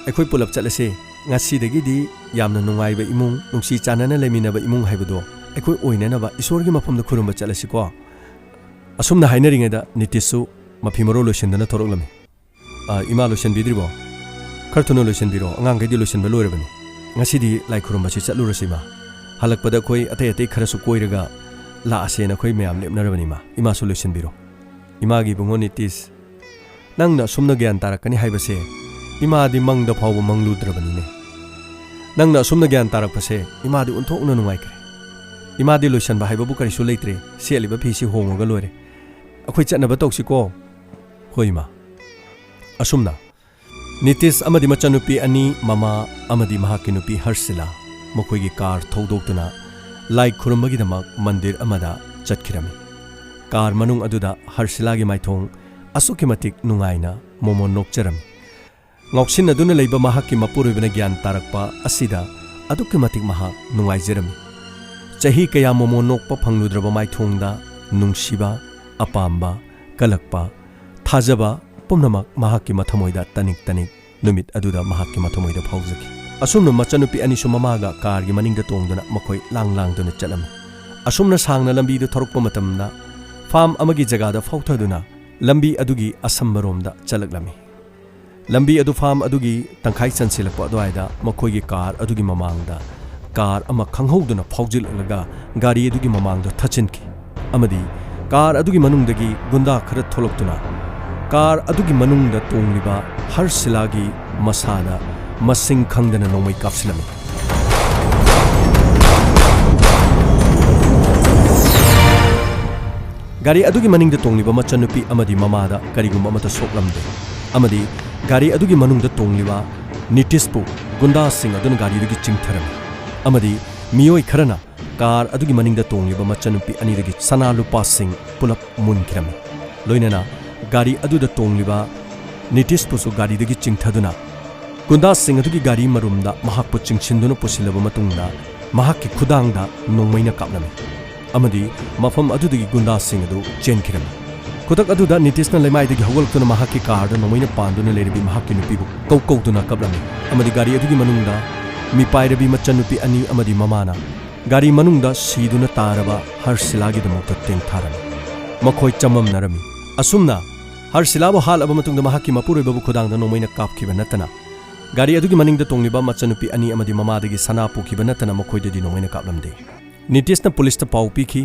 ꯑꯩꯈꯣꯏ ꯄꯨꯂꯞ ꯆꯠꯂꯁꯦ ꯉꯁꯤꯗꯒꯤꯗꯤ ꯌꯥꯝꯅ ꯅꯨꯡꯉꯥꯏꯕ ꯏꯃꯨꯡ ꯅꯨꯡꯁꯤ ꯆꯥꯟꯅꯅ ꯂꯩꯃꯤꯟꯅꯕ ꯏꯃꯨꯡ ꯍꯥꯏꯕꯗꯣ ꯑꯩꯈꯣꯏ ꯑꯣꯏꯅꯅꯕ ꯏꯁꯣꯔꯒꯤ ꯃꯐꯝꯗ ꯈꯨꯔꯨꯝꯕ ꯆꯠꯂꯁꯤꯀꯣ ꯑꯁꯨꯝꯅ ꯍꯥꯏꯅꯔꯤꯉꯩꯗ ꯅꯤꯇꯤꯁꯁꯨ ꯃꯐꯤ ꯃꯔꯣꯜ ꯂꯣꯏꯁꯤꯟꯗꯅ ꯊꯣꯔꯛꯂꯝꯃꯤ ꯏꯃꯥ ꯂꯣꯏꯁꯤꯟꯕꯤꯗ꯭ꯔꯤꯕꯣ ꯈꯔ ꯊꯨꯅ ꯂꯣꯏꯁꯤꯟꯕꯤꯔꯣ ꯑꯉꯥꯡꯈꯩꯗꯤ ꯂꯣꯏꯁꯤꯟꯕ ꯂꯣꯏꯔꯕꯅꯤ ꯉꯁꯤꯗꯤ ꯂꯥꯏ ꯈꯨꯔꯨꯝꯕꯁꯤ ꯆꯠꯂꯨꯔꯁꯤ ꯏꯃꯥ ꯍꯜꯂꯛꯄꯗ ꯑꯩꯈꯣꯏ ꯑꯇꯩ ꯑꯇꯩ ꯈꯔꯁꯨ ꯀꯣꯏꯔꯒ ꯂꯥꯛꯑꯁꯦꯅ ꯑꯩꯈꯣꯏ ꯃꯌꯥꯝ ꯂꯦꯞꯅꯔꯕꯅꯤ ꯏꯃꯥꯁꯨ ꯂꯣꯏꯁꯤꯟꯕꯤꯔꯣ ꯏꯃꯥꯒꯤ ꯏꯕꯨꯡꯉꯣ ꯅꯤꯇꯤꯁ ꯅꯪꯅ ꯑꯁꯨꯝꯅ ꯒ꯭ꯌꯥꯟ ꯇꯥꯔꯛꯀꯅꯤ ꯍꯥꯏꯕꯁꯦ ꯏꯃꯥꯗꯤ ꯃꯪꯗ ꯐꯥꯎꯕ ꯃꯪꯂꯨꯗ꯭ꯔꯕꯅꯤꯅꯦ ꯅꯪꯅ ꯑꯁꯨꯝꯅ ꯒ꯭ꯌꯥꯟ ꯇꯥꯔꯛꯄꯁꯦ ꯏꯃꯥꯗꯤ ꯑꯣꯟꯊꯣꯛꯅ ꯅꯨꯡꯉꯥꯏꯈ꯭ꯔꯦ ꯏꯃꯥꯗꯤ ꯂꯣꯏꯁꯟꯕ ꯍꯥꯏꯕꯕꯨ ꯀꯔꯤꯁꯨ ꯂꯩꯇ꯭ꯔꯦ ꯁꯦꯠꯂꯤꯕ ꯐꯤꯁꯤ ꯍꯣꯡꯉꯒ ꯂꯣꯏꯔꯦ ꯑꯩꯈꯣꯏ ꯆꯠꯅꯕ ꯇꯧꯁꯤꯀꯣ ꯍꯣꯏ ꯏꯃꯥ ꯑꯁꯨꯝꯅ ꯅꯤꯇꯤꯁ ꯑꯃꯗꯤ ꯃꯆꯟꯅꯨꯄꯤ ꯑꯅꯤ ꯃꯃꯥ ꯑꯃꯗꯤ ꯃꯍꯥꯛꯀꯤ ꯅꯨꯄꯤ ꯍꯔꯁꯤꯂꯥ ꯃꯈꯣꯏꯒꯤ ꯀꯥꯔ ꯊꯧꯗꯣꯛꯇꯨꯅ ꯂꯥꯏ ꯈꯨꯔꯨꯝꯕꯒꯤꯗꯃꯛ ꯃꯟꯗꯤꯔ ꯑꯃꯗ ꯆꯠꯈꯤꯔꯝꯃꯤ ꯀꯥꯔ ꯃꯅꯨꯡ ꯑꯗꯨꯗ ꯍꯔꯁꯤꯂꯥꯒꯤ ꯃꯥꯏꯊꯣꯡ ꯑꯁꯨꯛꯀꯤ ꯃꯇꯤꯛ ꯅꯨꯡꯉꯥꯏꯅ ꯃꯣꯃꯣꯟ ꯅꯣꯛꯆꯔꯝꯃꯤ ꯉꯥꯎꯁꯤꯟꯅꯗꯨꯅ ꯂꯩꯕ ꯃꯍꯥꯛꯀꯤ ꯃꯄꯨꯔꯣꯏꯕꯅ ꯒ꯭ꯌꯥꯟ ꯇꯥꯔꯛꯄ ꯑꯁꯤꯗ ꯑꯗꯨꯛꯀꯤ ꯃꯇꯤꯛ ꯃꯍꯥꯛ ꯅꯨꯡꯉꯥꯏꯖꯔꯝꯃꯤ ꯆꯍꯤ ꯀꯌꯥ ꯃꯣꯃꯣꯟ ꯅꯣꯛꯄ ꯐꯪꯂꯨꯗ꯭ꯔꯕ ꯃꯥꯏꯊꯣꯡꯗ ꯅꯨꯡꯁꯤꯕ ꯑꯄꯥꯝꯕ ꯀꯜꯂꯛꯄ ꯊꯥꯖꯕ ꯄꯨꯝꯅꯃꯛ ꯃꯍꯥꯛꯀꯤ ꯃꯊꯃꯣꯏꯗ ꯇꯅꯤꯛ ꯇꯅꯤꯛ ꯅꯨꯃꯤꯠ ꯑꯗꯨꯗ ꯃꯍꯥꯛꯀꯤ ꯃꯊꯃꯣꯏꯗ ꯐꯥꯎꯖꯈꯤ ꯑꯁꯨꯝꯅ ꯃꯆꯟꯅꯨꯄꯤ ꯑꯅꯤꯁꯨ ꯃꯃꯥꯒ ꯀꯥꯔꯒꯤ ꯃꯅꯤꯡꯗ ꯇꯣꯡꯗꯨꯅ ꯃꯈꯣꯏ ꯂꯥꯡꯗꯨꯅ ꯆꯠꯂꯝꯃꯤ ꯑꯁꯨꯝꯅ ꯁꯥꯡꯅ ꯂꯝꯕꯤꯗꯨ ꯊꯧꯔꯛꯄ ꯃꯇꯝꯗ ꯐꯥꯝ ꯑꯃꯒꯤ ꯖꯒꯥꯗ ꯐꯥꯎꯊꯗꯨꯅ ꯂꯝꯕꯤ ꯑꯗꯨꯒꯤ ꯑꯁꯝꯕꯔꯣꯝꯗ ꯆꯠꯂꯛꯂꯝꯃꯤ ꯂꯝꯕꯤ ꯑꯗꯨ ꯐꯥꯝ ꯑꯗꯨꯒꯤ ꯇꯪꯈꯥꯏ ꯆꯟꯁꯤꯜꯂꯛꯄ ꯑꯗꯨꯋꯥꯏꯗ ꯃꯈꯣꯏꯒꯤ ꯀꯥꯔ ꯑꯗꯨꯒꯤ ꯃꯃꯥꯡꯗ ꯀꯥꯔ ꯑꯃ ꯈꯪꯍꯧꯗꯨꯅ ꯐꯥꯎꯖꯤꯜꯂꯛꯂꯒ ꯒꯥꯔꯤ ꯑꯗꯨꯒꯤ ꯃꯃꯥꯡꯗ ꯊꯠꯆꯤꯟꯈꯤ ꯑꯃꯗꯤ ꯀꯥꯔ ꯑꯗꯨꯒꯤ ꯃꯅꯨꯡꯗꯒꯤ ꯒꯨꯟꯗꯥ ꯈꯔ ꯊꯣꯛꯂꯛꯇꯨꯅ ꯀꯥꯔ ꯑꯗꯨꯒꯤ ꯃꯅꯨꯡꯗ ꯇꯣꯡꯂꯤꯕ ꯍꯔꯁꯤꯂꯥꯒꯤ ꯃꯁꯥꯗ ꯃꯁꯤꯡ ꯈꯪꯗꯅ ꯅꯣꯡꯃꯩ ꯀꯥꯞꯁꯤꯜꯂꯝꯃꯤ ꯒꯥꯔꯤ ꯑꯗꯨꯒꯤ ꯃꯅꯤꯡꯗ ꯇꯣꯡꯂꯤꯕ ꯃꯆꯟꯅꯨꯄꯤ ꯑꯃꯗꯤ ꯃꯃꯥꯗ ꯀꯔꯤꯒꯨꯝꯕ ꯑꯃꯠꯇ ꯁꯣꯛꯂꯝꯗꯦ ꯑꯃꯗꯤ ꯒꯥꯔꯤ ꯑꯗꯨꯒꯤ ꯃꯅꯨꯡꯗ ꯇꯣꯡꯂꯤꯕ ꯅꯤꯇꯤꯁꯄꯨ ꯒꯨꯟꯗꯥꯁꯤꯡ ꯑꯗꯨꯅ ꯒꯥꯔꯤꯗꯒꯤ ꯆꯤꯡꯊꯔꯝꯃꯤ ꯑꯃꯗꯤ ꯃꯤꯑꯣꯏ ꯈꯔꯅ ꯀꯥꯔ ꯑꯗꯨꯒꯤ ꯃꯅꯤꯡꯗ ꯇꯣꯡꯂꯤꯕ ꯃꯆꯟꯅꯨꯄꯤ ꯑꯅꯤꯗꯒꯤ ꯁꯅꯥ ꯂꯨꯄꯥꯁꯤꯡ ꯄꯨꯂꯞ ꯃꯨꯟꯈꯤꯔꯝꯃꯤ ꯂꯣꯏꯅꯅ ꯒꯥꯔꯤ ꯑꯗꯨꯗ ꯇꯣꯡꯂꯤꯕ ꯅꯤꯇꯤꯁꯄꯨꯁꯨ ꯒꯥꯔꯤꯗꯒꯤ ꯆꯤꯡꯊꯗꯨꯅ ꯒꯨꯟꯗꯥꯁꯤꯡ ꯑꯗꯨꯒꯤ ꯒꯥꯔꯤ ꯃꯔꯨꯝꯗ ꯃꯍꯥꯛꯄꯨ ꯆꯤꯡꯁꯤꯟꯗꯨꯅ ꯄꯨꯁꯤꯜꯂꯕ ꯃꯇꯨꯡꯗ ꯃꯍꯥꯛꯀꯤ ꯈꯨꯗꯥꯡꯗ ꯅꯣꯡꯃꯩꯅ ꯀꯥꯞꯂꯝꯃꯤ ꯑꯃꯗꯤ ꯃꯐꯝ ꯑꯗꯨꯗꯒꯤ ꯒꯨꯟꯗꯥꯁꯤꯡ ꯑꯗꯨ ꯆꯦꯟꯈꯤꯔꯝꯃꯤ ꯈꯨꯗꯛ ꯑꯗꯨꯗ ꯅꯤꯇꯤꯁꯅ ꯂꯩꯃꯥꯏꯗꯒꯤ ꯍꯧꯒꯠꯂꯛꯇꯨꯅ ꯃꯍꯥꯛꯀꯤ ꯀꯥꯔꯗ ꯅꯣꯡꯃꯩꯅ ꯄꯥꯟꯗꯨꯅ ꯂꯩꯔꯤꯕꯤ ꯃꯍꯥꯛꯀꯤ ꯅꯨꯄꯤꯕꯨ ꯀꯧꯗꯨꯅ ꯀꯞꯂꯝꯃꯤ ꯑꯃꯗꯤ ꯒꯥꯔꯤ ꯑꯗꯨꯒꯤ ꯃꯅꯨꯡꯗ ꯃꯤꯄꯥꯏꯔꯕꯤ ꯃꯆꯟꯅꯨꯄꯤ ꯑꯅꯤ ꯑꯃꯗꯤ ꯃꯃꯥꯅ ꯒꯥꯔꯤ ꯃꯅꯨꯡꯗ ꯁꯤꯗꯨꯅ ꯇꯥꯔꯕ ꯍꯔꯁꯤꯂꯥꯒꯤꯗꯃꯛꯇ ꯇꯦꯡꯊꯥꯔꯝꯃꯤ ꯃꯈꯣꯏ ꯆꯃꯝꯅꯔꯝꯃꯤ ꯑꯁꯨꯝꯅ ꯍꯔꯁꯤꯂꯥꯕꯨ ꯍꯥꯠꯂꯕ ꯃꯇꯨꯡꯗ ꯃꯍꯥꯛꯀꯤ ꯃꯄꯨꯔꯣꯏꯕꯕꯨ ꯈꯨꯗꯥꯡꯗ ꯅꯣꯡꯃꯩꯅ ꯀꯥꯞꯈꯤꯕ ꯅꯠꯇꯅ ꯒꯥꯔꯤ ꯑꯗꯨꯒꯤ ꯃꯅꯤꯡꯗ ꯇꯣꯡꯂꯤꯕ ꯃꯆꯟꯅꯨꯄꯤ ꯑꯅꯤ ꯑꯃꯗꯤ ꯃꯃꯥꯗꯒꯤ ꯁꯅꯥ ꯄꯨꯈꯤꯕ ꯅꯠꯇꯅ ꯃꯈꯣꯏꯗꯗꯤ ꯅꯣꯡꯃꯩꯅ ꯀꯥꯞꯂꯝꯗꯦ ꯅꯤꯇꯤꯁꯅ ꯄꯨꯂꯤꯁꯇ ꯄꯥꯎ ꯄꯤꯈꯤ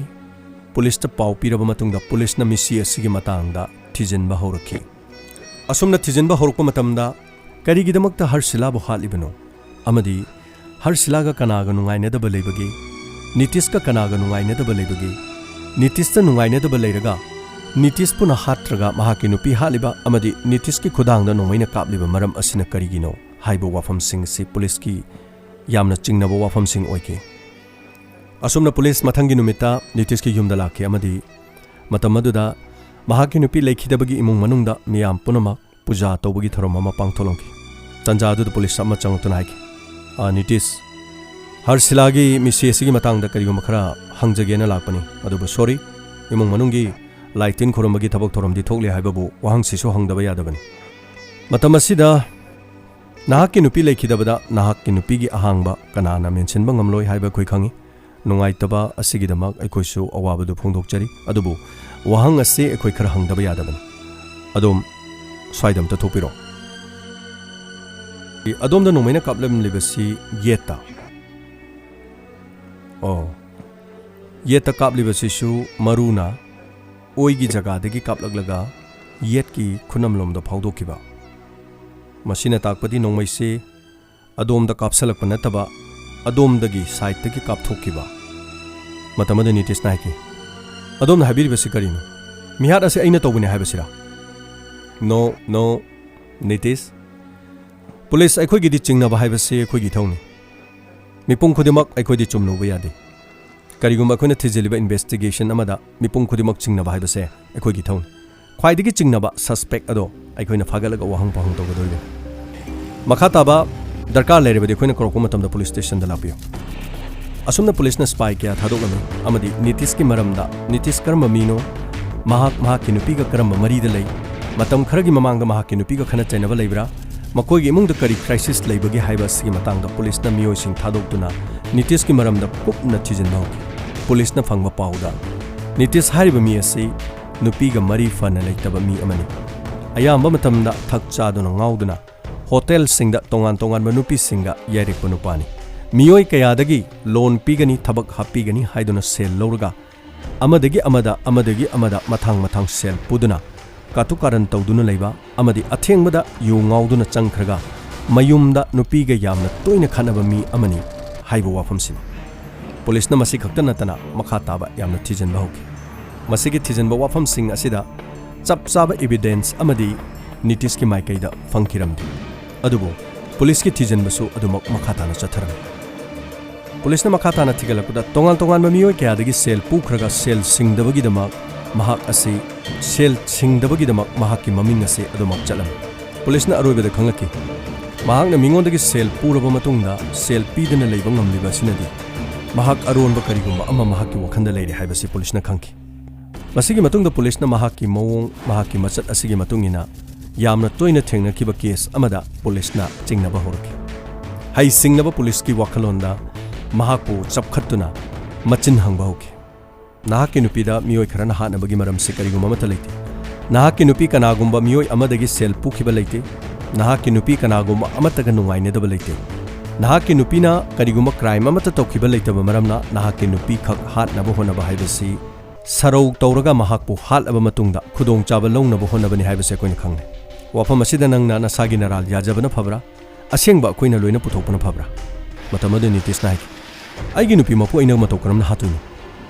ꯄꯨꯂꯤꯁꯇ ꯄꯥꯎ ꯄꯤꯔꯕ ꯃꯇꯨꯡꯗ ꯄꯨꯂꯤꯁꯅ ꯃꯤꯁꯤ ꯑꯁꯤꯒꯤ ꯃꯇꯥꯡꯗ ꯊꯤꯖꯤꯟꯕ ꯍꯧꯔꯛꯈꯤ ꯑꯁꯨꯝꯅ ꯊꯤꯖꯤꯟꯕ ꯍꯧꯔꯛꯄ ꯃꯇꯝꯗ ꯀꯔꯤꯒꯤꯗꯃꯛꯇ ꯍꯔꯁꯤꯂꯥꯕꯨ ꯍꯥꯠꯂꯤꯕꯅꯣ ꯑꯃꯗꯤ ꯍꯔꯁꯤꯂꯥꯒ ꯀꯅꯥꯒ ꯅꯨꯡꯉꯥꯏꯅꯗꯕ ꯂꯩꯕꯒꯦ ꯅꯤꯇꯤꯁꯀ ꯀꯅꯥꯒ ꯅꯨꯡꯉꯥꯏꯅꯗꯕ ꯂꯩꯕꯒꯦ ꯅꯤꯇꯤꯁꯇ ꯅꯨꯡꯉꯥꯏꯅꯗꯕ ꯂꯩꯔꯒ ꯅꯤꯇꯤꯁꯄꯨꯅ ꯍꯥꯠꯇ꯭ꯔꯒ ꯃꯍꯥꯛꯀꯤ ꯅꯨꯄꯤ ꯍꯥꯠꯂꯤꯕ ꯑꯃꯗꯤ ꯅꯤꯇꯤꯁꯀꯤ ꯈꯨꯗꯥꯡꯗ ꯅꯣꯡꯃꯩꯅ ꯀꯥꯞꯂꯤꯕ ꯃꯔꯝ ꯑꯁꯤꯅ ꯀꯔꯤꯒꯤꯅꯣ ꯍꯥꯏꯕ ꯋꯥꯐꯝꯁꯤꯡ ꯑꯁꯤ ꯄꯨꯂꯤꯁꯀꯤ ꯌꯥꯝꯅ ꯆꯤꯡꯅꯕ ꯋꯥꯐꯝꯁꯤꯡ ꯑꯣꯏꯈꯤ ꯑꯁꯨꯝꯅ ꯄꯨꯂꯤꯁ ꯃꯊꯪꯒꯤ ꯅꯨꯃꯤꯠꯇ ꯅꯤꯇꯤꯁꯀꯤ ꯌꯨꯝꯗ ꯂꯥꯛꯈꯤ ꯑꯃꯗꯤ ꯃꯇꯝ ꯑꯗꯨꯗ ꯃꯍꯥꯛꯀꯤ ꯅꯨꯄꯤ ꯂꯩꯈꯤꯗꯕꯒꯤ ꯏꯃꯨꯡ ꯃꯅꯨꯡꯗ ꯃꯤꯌꯥꯝ ꯄꯨꯝꯅꯃꯛ ꯄꯨꯖꯥ ꯇꯧꯕꯒꯤ ꯊꯧꯔꯝ ꯑꯃ ꯄꯥꯡꯊꯣꯛꯂꯝꯈꯤ ꯇꯟꯖꯥ ꯑꯗꯨꯗ ꯄꯨꯂꯤꯁ ꯑꯃ ꯆꯪꯂꯛꯇꯨꯅ ꯍꯥꯏꯈꯤ ꯅꯤꯇꯤꯁ ꯍꯔꯁꯤꯂꯥꯒꯤ ꯃꯤꯁꯤ ꯑꯁꯤꯒꯤ ꯃꯇꯥꯡꯗ ꯀꯔꯤꯒꯨꯝꯕ ꯈꯔ ꯍꯪꯖꯒꯦꯅ ꯂꯥꯛꯄꯅꯤ ꯑꯗꯨꯕꯨ ꯁꯣꯔꯤ ꯏꯃꯨꯡ ꯃꯅꯨꯡꯒꯤ ꯂꯥꯏ ꯇꯤꯟ ꯈꯨꯔꯨꯝꯕꯒꯤ ꯊꯕꯛ ꯊꯧꯔꯝꯗꯤ ꯊꯣꯛꯂꯦ ꯍꯥꯏꯕꯕꯨ ꯋꯥꯍꯪꯁꯤꯁꯨ ꯍꯪꯗꯕ ꯌꯥꯗꯕꯅꯤ ꯃꯇꯝ ꯑꯁꯤꯗ ꯅꯍꯥꯛꯀꯤ ꯅꯨꯄꯤ ꯂꯩꯈꯤꯗꯕꯗ ꯅꯍꯥꯛꯀꯤ ꯅꯨꯄꯤꯒꯤ ꯑꯍꯥꯡꯕ ꯀꯅꯥꯅ ꯃꯦꯟꯁꯤꯟꯕ ꯉꯝꯂꯣꯏ ꯍꯥꯏꯕ ꯑꯩꯈꯣꯏ ꯈꯪꯉꯤ ꯅꯨꯡꯉꯥꯏꯇꯕ ꯑꯁꯤꯒꯤꯗꯃꯛ ꯑꯩꯈꯣꯏꯁꯨ ꯑꯋꯥꯕꯗꯨ ꯐꯣꯡꯗꯣꯛꯆꯔꯤ ꯑꯗꯨꯕꯨ ꯋꯥꯍꯪ ꯑꯁꯤ ꯑꯩꯈꯣꯏ ꯈꯔ ꯍꯪꯗꯕ ꯌꯥꯗꯕꯅꯤ ꯑꯗꯣꯝ ꯁ꯭ꯋꯥꯏꯗ ꯑꯝꯇ ꯊꯣꯛꯄꯤꯔꯣ ꯑꯗꯣꯝꯗ ꯅꯣꯡꯃꯩꯅ ꯀꯥꯞꯂꯝꯂꯤꯕꯁꯤ ꯌꯦꯠꯇ ꯌꯦꯠꯇ ꯀꯥꯞꯂꯤꯕꯁꯤꯁꯨ ꯃꯔꯨꯅ ꯑꯣꯏꯒꯤ ꯖꯒꯥꯗꯒꯤ ꯀꯥꯞꯂꯛꯂꯒ ꯌꯦꯠꯀꯤ ꯈꯨꯅꯝꯂꯣꯝꯗ ꯐꯥꯎꯗꯣꯛꯈꯤꯕ ꯃꯁꯤꯅ ꯇꯥꯛꯄꯗꯤ ꯅꯣꯡꯃꯩꯁꯤ ꯑꯗꯣꯝꯗ ꯀꯥꯞꯁꯜꯂꯛꯄ ꯅꯠꯇꯕ ꯑꯗꯣꯝꯗꯒꯤ ꯁꯥꯏꯠꯇꯒꯤ ꯀꯥꯞꯊꯣꯛꯈꯤꯕ ꯃꯇꯝ ꯑꯗꯨ ꯅꯤꯇꯤꯁꯅ ꯍꯥꯏꯈꯤ ꯑꯗꯣꯝꯅ ꯍꯥꯏꯕꯤꯔꯤꯕꯁꯤ ꯀꯔꯤꯅꯣ ꯃꯤꯍꯥꯠ ꯑꯁꯤ ꯑꯩꯅ ꯇꯧꯕꯅꯤ ꯍꯥꯏꯕꯁꯤꯔꯥ ꯅꯣ ꯅꯤꯇꯤꯁ ꯄꯨꯂꯤꯁ ꯑꯩꯈꯣꯏꯒꯤꯗꯤ ꯆꯤꯡꯅꯕ ꯍꯥꯏꯕꯁꯤ ꯑꯩꯈꯣꯏꯒꯤ ꯊꯧꯅꯤ ꯃꯤꯄꯨꯝ ꯈꯨꯗꯤꯡꯃꯛ ꯑꯩꯈꯣꯏꯗꯤ ꯆꯨꯝꯅ ꯎꯕ ꯌꯥꯗꯦ ꯀꯔꯤꯒꯨꯝꯕ ꯑꯩꯈꯣꯏꯅ ꯊꯤꯖꯤꯜꯂꯤꯕ ꯏꯟꯚꯦꯁꯇꯤꯒꯦꯁꯟ ꯑꯃꯗ ꯃꯤꯄꯨꯝ ꯈꯨꯗꯤꯡꯃꯛ ꯆꯤꯡꯅꯕ ꯍꯥꯏꯕꯁꯦ ꯑꯩꯈꯣꯏꯒꯤ ꯊꯧꯅꯤ ꯈ꯭ꯋꯥꯏꯗꯒꯤ ꯆꯤꯡꯅꯕ ꯁꯁꯄꯦꯛ ꯑꯗꯣ ꯑꯩꯈꯣꯏꯅ ꯐꯥꯒꯠꯂꯒ ꯋꯥꯍꯪ ꯄꯥꯎꯍꯪ ꯇꯧꯒꯗꯣꯔꯤꯕꯅꯤ ꯃꯈꯥ ꯇꯥꯕ ꯗꯔꯀꯥꯔ ꯂꯩꯔꯕꯗꯤ ꯑꯩꯈꯣꯏꯅ ꯀꯧꯔꯛꯄ ꯃꯇꯝꯗ ꯄꯨꯂꯤꯁ ꯁ꯭ꯇꯦꯁꯟꯗ ꯂꯥꯛꯄꯤꯌꯨ ꯑꯁꯨꯝꯅ ꯄꯨꯂꯤꯁꯅ ꯁ꯭ꯄꯥꯏ ꯀꯌꯥ ꯊꯥꯗꯣꯛꯂꯝꯃꯤ ꯑꯃꯗꯤ ꯅꯤꯇꯤꯁꯀꯤ ꯃꯔꯝꯗ ꯅꯤꯇꯤꯁ ꯀꯔꯝꯕ ꯃꯤꯅꯣ ꯃꯍꯥꯛꯀꯤ ꯅꯨꯄꯤꯒ ꯀꯔꯝꯕ ꯃꯔꯤꯗ ꯂꯩ ꯃꯇꯝ ꯈꯔꯒꯤ ꯃꯃꯥꯡꯗ ꯃꯍꯥꯛꯀꯤ ꯅꯨꯄꯤꯒ ꯈꯟꯅ ꯆꯩꯅꯕ ꯂꯩꯕ꯭ꯔꯥ ꯃꯈꯣꯏꯒꯤ ꯏꯃꯨꯡꯗ ꯀꯔꯤ ꯀ꯭ꯔꯥꯏꯁꯤꯁ ꯂꯩꯕꯒꯦ ꯍꯥꯏꯕ ꯑꯁꯤꯒꯤ ꯃꯇꯥꯡꯗ ꯄꯨꯂꯤꯁꯅ ꯃꯤꯑꯣꯏꯁꯤꯡ ꯊꯥꯗꯣꯛꯇꯨꯅ ꯅꯤꯇꯤꯁꯀꯤ ꯃꯔꯝꯗ ꯀꯨꯞꯅ ꯊꯤꯖꯤꯟꯕ ꯍꯧꯈꯤ ꯄꯨꯂꯤꯁꯅ ꯐꯪꯕ ꯄꯥꯎꯗ ꯅꯤꯇꯤꯁ ꯍꯥꯏꯔꯤꯕ ꯃꯤ ꯑꯁꯤ ꯅꯨꯄꯤꯒ ꯃꯔꯤ ꯐꯅ ꯂꯩꯇꯕ ꯃꯤ ꯑꯃꯅꯤ ꯑꯌꯥꯝꯕ ꯃꯇꯝꯗ ꯊꯛ ꯆꯥꯗꯨꯅ ꯉꯥꯎꯗꯨꯅ ꯍꯣꯇꯦꯜꯁꯤꯡꯗ ꯇꯣꯉꯥꯟ ꯇꯣꯉꯥꯟꯕ ꯅꯨꯄꯤꯁꯤꯡꯒ ꯌꯥꯏꯔꯛꯄ ꯅꯨꯄꯥꯅꯤ ꯃꯤꯑꯣꯏ ꯀꯌꯥꯗꯒꯤ ꯂꯣꯟ ꯄꯤꯒꯅꯤ ꯊꯕꯛ ꯍꯥꯞꯄꯤꯒꯅꯤ ꯍꯥꯏꯗꯨꯅ ꯁꯦꯜ ꯂꯧꯔꯒ ꯑꯃꯗꯒꯤ ꯑꯃꯗ ꯃꯊꯪ ꯁꯦꯜ ꯄꯨꯗꯨꯅ ꯀꯥꯇꯨ ꯀꯥꯔꯟ ꯇꯧꯗꯨꯅ ꯂꯩꯕ ꯑꯃꯗꯤ ꯑꯊꯦꯡꯕꯗ ꯌꯨ ꯉꯥꯎꯗꯨꯅ ꯆꯪꯈ꯭ꯔꯒ ꯃꯌꯨꯝꯗ ꯅꯨꯄꯤꯒ ꯌꯥꯝꯅ ꯇꯣꯏꯅ ꯈꯠꯅꯕ ꯃꯤ ꯑꯃꯅꯤ ꯍꯥꯏꯕ ꯋꯥꯐꯝꯁꯤꯅꯤ ꯄꯨꯂꯤꯁꯅ ꯃꯁꯤ ꯈꯛꯇ ꯅꯠꯇꯅ ꯃꯈꯥ ꯇꯥꯕ ꯌꯥꯝꯅ ꯊꯤꯖꯤꯟꯕ ꯍꯧꯈꯤ ꯃꯁꯤꯒꯤ ꯊꯤꯖꯤꯟꯕ ꯋꯥꯐꯝꯁꯤꯡ ꯑꯁꯤꯗ ꯆꯞ ꯆꯥꯕ ꯏꯕꯤꯗꯦꯟꯁ ꯑꯃꯗꯤ ꯅꯤꯇꯤꯁꯀꯤ ꯃꯥꯏꯀꯩꯗ ꯐꯪꯈꯤꯔꯝꯗꯦ ꯑꯗꯨꯕꯨ ꯄꯨꯂꯤꯁꯀꯤ ꯊꯤꯖꯤꯟꯕꯁꯨ ꯑꯗꯨꯃꯛ ꯃꯈꯥ ꯇꯥꯅ ꯆꯠꯊꯔꯝꯃꯤ ꯄꯨꯂꯤꯁꯅ ꯃꯈꯥ ꯇꯥꯅ ꯊꯤꯒꯠꯂꯛꯄꯗ ꯇꯣꯉꯥꯟ ꯇꯣꯉꯥꯟꯕ ꯃꯤꯑꯣꯏ ꯀꯌꯥꯗꯒꯤ ꯁꯦꯜ ꯄꯨꯈ꯭ꯔꯒ ꯁꯦꯜ ꯁꯤꯡꯗꯕꯒꯤꯗꯃꯛ ꯃꯍꯥꯛꯀꯤ ꯃꯃꯤꯡ ꯑꯁꯤ ꯑꯗꯨꯃꯛ ꯆꯠꯂꯝꯃꯤ ꯄꯨꯂꯤꯁꯅ ꯑꯔꯣꯏꯕꯗ ꯈꯪꯂꯛꯈꯤ ꯃꯍꯥꯛꯅ ꯃꯤꯉꯣꯟꯗꯒꯤ ꯁꯦꯜ ꯄꯨꯔꯕ ꯃꯇꯨꯡꯗ ꯁꯦꯜ ꯄꯤꯗꯨꯅ ꯂꯩꯕ ꯉꯝꯂꯤꯕ ꯑꯁꯤꯅꯗꯤ ꯃꯍꯥꯛ ꯑꯔꯣꯟꯕ ꯀꯔꯤꯒꯨꯝꯕ ꯑꯃ ꯃꯍꯥꯛꯀꯤ ꯋꯥꯈꯟꯗ ꯂꯩꯔꯦ ꯍꯥꯏꯕꯁꯤ ꯄꯨꯂꯤꯁꯅ ꯈꯪꯈꯤ ꯃꯁꯤꯒꯤ ꯃꯇꯨꯡꯗ ꯄꯨꯂꯤꯁꯅ ꯃꯍꯥꯛꯀꯤ ꯃꯑꯣꯡ ꯃꯍꯥꯛꯀꯤ ꯃꯆꯠ ꯑꯁꯤꯒꯤ ꯃꯇꯨꯡꯏꯟꯅ ꯌꯥꯝꯅ ꯇꯣꯏꯅ ꯊꯦꯡꯅꯈꯤꯕ ꯀꯦꯁ ꯑꯃꯗ ꯄꯨꯂꯤꯁꯅ ꯆꯤꯡꯅꯕ ꯍꯧꯔꯛꯈꯤ ꯍꯩꯁꯤꯡꯅꯕ ꯄꯨꯂꯤꯁꯀꯤ ꯋꯥꯈꯜꯂꯣꯟꯗ ꯃꯍꯥꯛꯄꯨ ꯆꯞꯈꯠꯇꯨꯅ ꯃꯆꯤꯟ ꯍꯪꯕ ꯍꯧꯈꯤ ꯅꯍꯥꯛꯀꯤ ꯅꯨꯄꯤꯗ ꯃꯤꯑꯣꯏ ꯈꯔꯅ ꯍꯥꯠꯅꯕꯒꯤ ꯃꯔꯝꯁꯤ ꯀꯔꯤꯒꯨꯝꯕ ꯑꯃꯠꯇ ꯂꯩꯇꯦ ꯅꯍꯥꯛꯀꯤ ꯅꯨꯄꯤ ꯀꯅꯥꯒꯨꯝꯕ ꯃꯤꯑꯣꯏ ꯑꯃꯗꯒꯤ ꯁꯦꯜ ꯄꯨꯈꯤꯕ ꯂꯩꯇꯦ ꯅꯍꯥꯛꯀꯤ ꯅꯨꯄꯤ ꯀꯅꯥꯒꯨꯝꯕ ꯑꯃꯠꯇꯒ ꯅꯨꯡꯉꯥꯏꯅꯗꯕ ꯂꯩꯇꯦ ꯅꯍꯥꯛꯀꯤ ꯅꯨꯄꯤꯅ ꯀꯔꯤꯒꯨꯝꯕ ꯀ꯭ꯔꯥꯏꯝ ꯑꯃꯠꯇ ꯇꯧꯈꯤꯕ ꯂꯩꯇꯕ ꯃꯔꯝꯅ ꯅꯍꯥꯛꯀꯤ ꯅꯨꯄꯤ ꯈꯛ ꯍꯥꯠꯅꯕ ꯍꯣꯠꯅꯕ ꯍꯥꯏꯕꯁꯤ ꯁꯔꯧ ꯇꯧꯔꯒ ꯃꯍꯥꯛꯄꯨ ꯍꯥꯠꯂꯕ ꯃꯇꯨꯡꯗ ꯈꯨꯗꯣꯡꯆꯥꯕ ꯂꯧꯅꯕ ꯍꯣꯠꯅꯕꯅꯤ ꯍꯥꯏꯕꯁꯤ ꯑꯩꯈꯣꯏꯅ ꯈꯪꯂꯦ ꯋꯥꯐꯝ ꯑꯁꯤꯗ ꯅꯪꯅ ꯅꯁꯥꯒꯤ ꯅꯔꯥꯜ ꯌꯥꯖꯕꯅ ꯐꯕ꯭ꯔꯥ ꯑꯁꯦꯡꯕ ꯑꯩꯈꯣꯏꯅ ꯂꯣꯏꯅ ꯄꯨꯊꯣꯛꯄꯅ ꯐꯕ꯭ꯔꯥ ꯃꯇꯝ ꯑꯗꯨ ꯅꯤꯇꯤꯁꯅ ꯍꯥꯏꯈꯤ ꯑꯩꯒꯤ ꯅꯨꯄꯤ ꯃꯄꯨ ꯑꯩꯅ ꯃꯇꯧ ꯀꯔꯝꯅ ꯍꯥꯠꯇꯣꯏꯅꯣ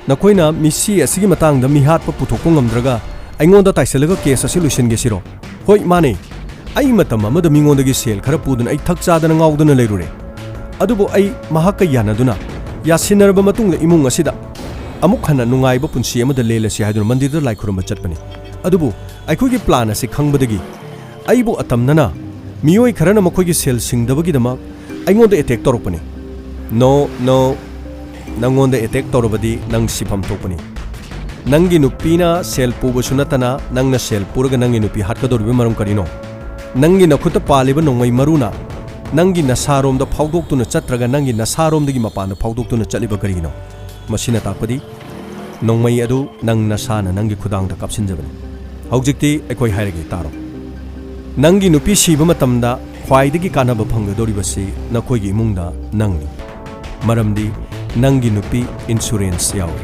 ꯅꯈꯣꯏꯅ ꯃꯤꯁꯤ ꯑꯁꯤꯒꯤ ꯃꯇꯥꯡꯗ ꯃꯤꯍꯥꯠꯄ ꯄꯨꯊꯣꯛꯄ ꯉꯝꯗ꯭ꯔꯒ ꯑꯩꯉꯣꯟꯗ ꯇꯥꯏꯁꯜꯂꯒ ꯀꯦꯁ ꯑꯁꯤ ꯂꯣꯏꯁꯤꯟꯒꯦꯁꯤꯔꯣ ꯍꯣꯏ ꯃꯥꯅꯦ ꯑꯩ ꯃꯇꯝ ꯑꯃꯗ ꯃꯤꯉꯣꯟꯗꯒꯤ ꯁꯦꯜ ꯈꯔ ꯄꯨꯗꯨꯅ ꯑꯩ ꯊꯛ ꯆꯥꯗꯅ ꯉꯥꯎꯗꯨꯅ ꯂꯩꯔꯨꯔꯦ ꯑꯗꯨꯕꯨ ꯑꯩ ꯃꯍꯥꯛꯀ ꯌꯥꯅꯗꯨꯅ ꯌꯥꯁꯤꯟꯅꯔꯕ ꯃꯇꯨꯡꯗ ꯏꯃꯨꯡ ꯑꯁꯤꯗ ꯑꯃꯨꯛ ꯍꯟꯅ ꯅꯨꯡꯉꯥꯏꯕ ꯄꯨꯟꯁꯤ ꯑꯃꯗ ꯂꯦꯜꯂꯁꯤ ꯍꯥꯏꯗꯨꯅ ꯃꯟꯗꯤꯔꯗ ꯂꯥꯏ ꯈꯨꯔꯨꯝꯕ ꯆꯠꯄꯅꯤ ꯑꯗꯨꯕꯨ ꯑꯩꯈꯣꯏꯒꯤ ꯄ꯭ꯂꯥꯟ ꯑꯁꯤ ꯈꯪꯕꯗꯒꯤ ꯑꯩꯕꯨ ꯑꯇꯝꯅꯅ ꯃꯤꯑꯣꯏ ꯈꯔꯅ ꯃꯈꯣꯏꯒꯤ ꯁꯦꯜ ꯁꯤꯡꯗꯕꯒꯤꯗꯃꯛ ꯑꯩꯉꯣꯟꯗ ꯑꯦꯇꯦꯛ ꯇꯧꯔꯛꯄꯅꯤ ꯅꯣ ꯅꯪꯉꯣꯟꯗ ꯑꯦꯇꯦꯛ ꯇꯧꯔꯕꯗꯤ ꯅꯪ ꯁꯤꯐꯝ ꯊꯣꯛꯄꯅꯤ ꯅꯪꯒꯤ ꯅꯨꯄꯤꯅ ꯁꯦꯜ ꯄꯨꯕꯁꯨ ꯅꯠꯇꯅ ꯅꯪꯅ ꯁꯦꯜ ꯄꯨꯔꯒ ꯅꯪꯒꯤ ꯅꯨꯄꯤ ꯍꯥꯠꯀꯗꯧꯔꯤꯕ ꯃꯔꯝ ꯀꯔꯤꯅꯣ ꯅꯪꯒꯤ ꯅꯈꯨꯠꯇ ꯄꯥꯜꯂꯤꯕ ꯅꯣꯡꯃꯩ ꯃꯔꯨꯅ ꯅꯪꯒꯤ ꯅꯁꯥꯔꯣꯝꯗ ꯐꯥꯎꯗꯣꯛꯇꯨꯅ ꯆꯠꯇ꯭ꯔꯒ ꯅꯪꯒꯤ ꯅꯁꯥꯔꯣꯝꯗꯒꯤ ꯃꯄꯥꯟꯗ ꯐꯥꯎꯗꯣꯛꯇꯨꯅ ꯆꯠꯂꯤꯕ ꯀꯔꯤꯒꯤꯅꯣ ꯃꯁꯤꯅ ꯇꯥꯛꯄꯗꯤ ꯅꯣꯡꯃꯩ ꯑꯗꯨ ꯅꯪ ꯅꯁꯥꯅ ꯅꯪꯒꯤ ꯈꯨꯗꯥꯡꯗ ꯀꯥꯞꯁꯤꯟꯖꯕꯅꯤ ꯍꯧꯖꯤꯛꯇꯤ ꯑꯩꯈꯣꯏ ꯍꯥꯏꯔꯒꯦ ꯇꯥꯔꯣ ꯅꯪꯒꯤ ꯅꯨꯄꯤ ꯁꯤꯕ ꯃꯇꯝꯗ ꯈ꯭ꯋꯥꯏꯗꯒꯤ ꯀꯥꯟꯅꯕ ꯐꯪꯒꯗꯧꯔꯤꯕꯁꯤ ꯅꯈꯣꯏꯒꯤ ꯏꯃꯨꯡꯗ ꯅꯪꯅꯤ ꯃꯔꯝꯗꯤ ꯅꯪꯒꯤ ꯅꯨꯄꯤ ꯏꯟꯁꯨꯔꯦꯟꯁ ꯌꯥꯎꯏ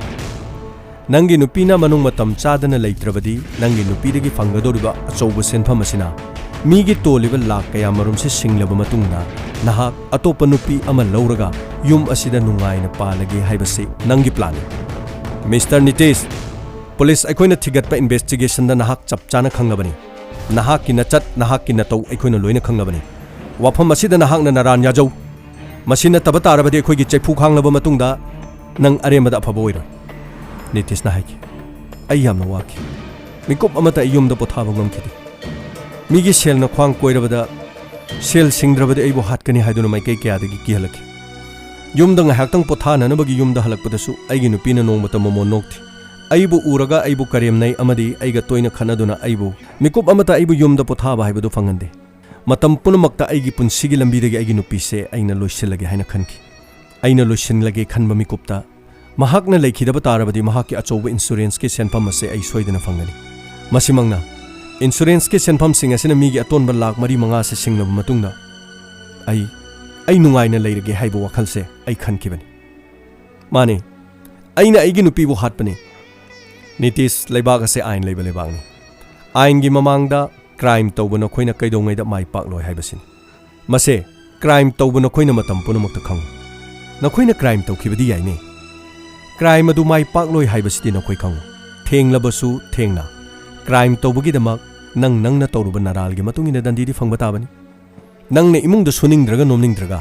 ꯅꯪꯒꯤ ꯅꯨꯄꯤꯅ ꯃꯅꯨꯡ ꯃꯇꯝ ꯆꯥꯗꯅ ꯂꯩꯇ꯭ꯔꯕꯗꯤ ꯅꯪꯒꯤ ꯅꯨꯄꯤꯗꯒꯤ ꯐꯪꯒꯗꯧꯔꯤꯕ ꯑꯆꯧꯕ ꯁꯦꯟꯐꯝ ꯑꯁꯤꯅ मीगी तोलिबा लाख कया मरुम से सिंगलबा मतुंगना नहाक अतोपा नुपी अमा लौरगा युम असिदा नुंगाइना पालगे हाइबसे नंगी प्लान मिस्टर नितेश पुलिस अखोइना थिगतपा इन्वेस्टिगेशन दा नहाक चपचाना खंगबनी नहाक की नचत नहाक की नतौ अखोइना लोइना खंगबनी वाफम असिदा नहाक ना नारान याजौ मसिना तब तारबदि अखोइगी चैफु खांगलबा मतुंगदा नंग अरेमदा अफबा ओइरो नितेश ना हाइकी आई यामना वाकी मिकुप अमता युमदा पोथाबा ngमखिदि मीगी सेल न ख्वांग कोइरबदा सेल सिंद्रबदि अइबो हातकनी हाइदुना माइकै क्यादगी किहलखि युमदा ngahaktang पोथाननबगी युमदा हलकपदसु अइगी नुपीना नोंगमता मोमो नोक्थि अइबु उरगा अइबु करेमनै अमदि अइगा तोइना खनदुना अइबु मिकुप अमता अइबु युमदा पोथाबा हाइबदु फंगंदे मतम पुनमक्ता अइगी पुन्सिगी लंबीदगी अइगी नुपीसे अइना लोइसिलगे हाइना खनखि अइना लोइसिनलगे खनबा मिकुपता महाकना लेखिदबा तारबदि महाकि अचौबा इंश्योरेंस के सेनफम असे अइ सोइदना फंगनी मसिमंगना इंश्योरेंस के सेनफम सिंग असिना मीगी अतोनबा लाख मरी मंगा से सिंगलब मतुंगदा अइ नुंगाइना लेरगे हाइबो वखलसे अइ खनखिबनी माने अइना अइगी नुपीबो हातपने नितीश लेबाग असे आइन लेबा लेबागनी आइनगी ममांगदा क्राइम तौबा नखोइना कैदोंगैदा माइ पाकलोय हाइबसिनी मसे क्राइम तौबा नखोइना मतम पुनमक्ता खंग नखोइना क्राइम तौखिबदि याइने क्राइम अदु माइ पाकलोय हाइबसिदि नखोइ खंग थेंगलबसु थेंगना क्राइम तौबगिदमक नंगना तौरुबा नारालगी मतुंगिना दंदीदि फंगबा ताबनी नंगने इमुंगदा सुनिंगद्रगा नोमनिंगद्रगा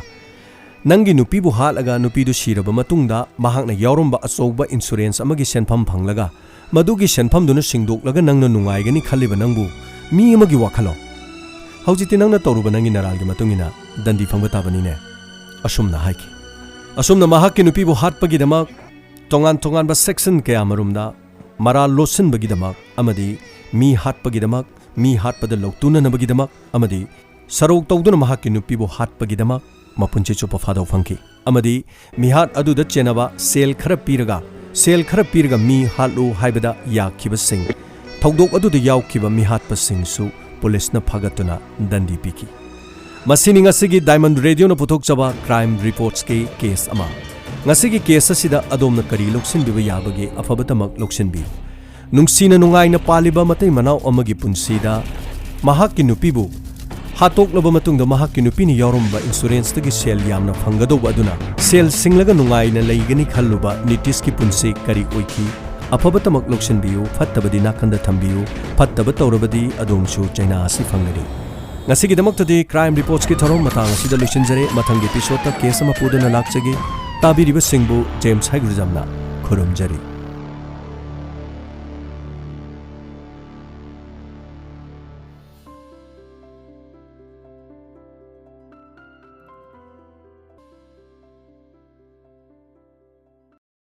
नंगी नुपीबु हालगा नुपीदु सिरबा मतुंगदा महाकना यावरंबा अचौबा इंश्योरेंस अमगी सेनफम फंगलगा मदुगी सेनफमदुना सिंगदोकलगा नंगना नुंगाइगनी खल्लिबा नंगबु मी अमगी वाखलो हौजिति नंगना तौरुबा नंगी नारालगी मतुंगिना दंदी फंगबा ताबनीने असुमना हाइकी असुमना महाकि नुपीबु हातपगिदमक तोंगान सेक्शन कया मरुमदा मराल लोसनबगिदमक अमदी मी हातपगिदमक मी हातपदा लौतुननबगिदमक अमदी सरोक तौदुना महाकि नुपीबु हातपगिदमक मपुंचे चुपा फादौ फंखि अमदी मिहात अदुदा चेनबा सेल खरा पीरगा मी हातलु हाइबदा याखिबसिंग थौदोक अदुदा यावखिबा मिहातपसिंगसु पुलिसना फागतुना दंदी पिकी मसिनी ngasiगी डायमंड रेडियो न पुथोकचबा क्राइम रिपोर्ट्स के केस अमा ngasiगी केस असिदा अदोमना करी लोक्सिनबिबा याबगे अफबतमक लोक्सिनबि नुंगसीना नुंगाइना पालिबा मतै मनाव अमगी पुंसीदा महाकि नुपीबु हातोकलबा मतुंगदा महाकि नुपीनि यावरंबा इंश्योरेंस तगी सेल यामना फंगदौबा अदुना सेल सिंगलगा नुंगाइना लेगनी खल्लुबा नितीश की पुंसी करी ओइखि अफबतमक लोक्सिनबियु फत्तबदि नाकंदा थंबियु फत्तबा तौरबदि अदोमसु चाइना असि फंगनी ngasigidamakta crime reports ki thorong matang asida loisinjare mathang episode ta case ama pudana lakchage tabiriba singbu James Haigurjamna khurumjari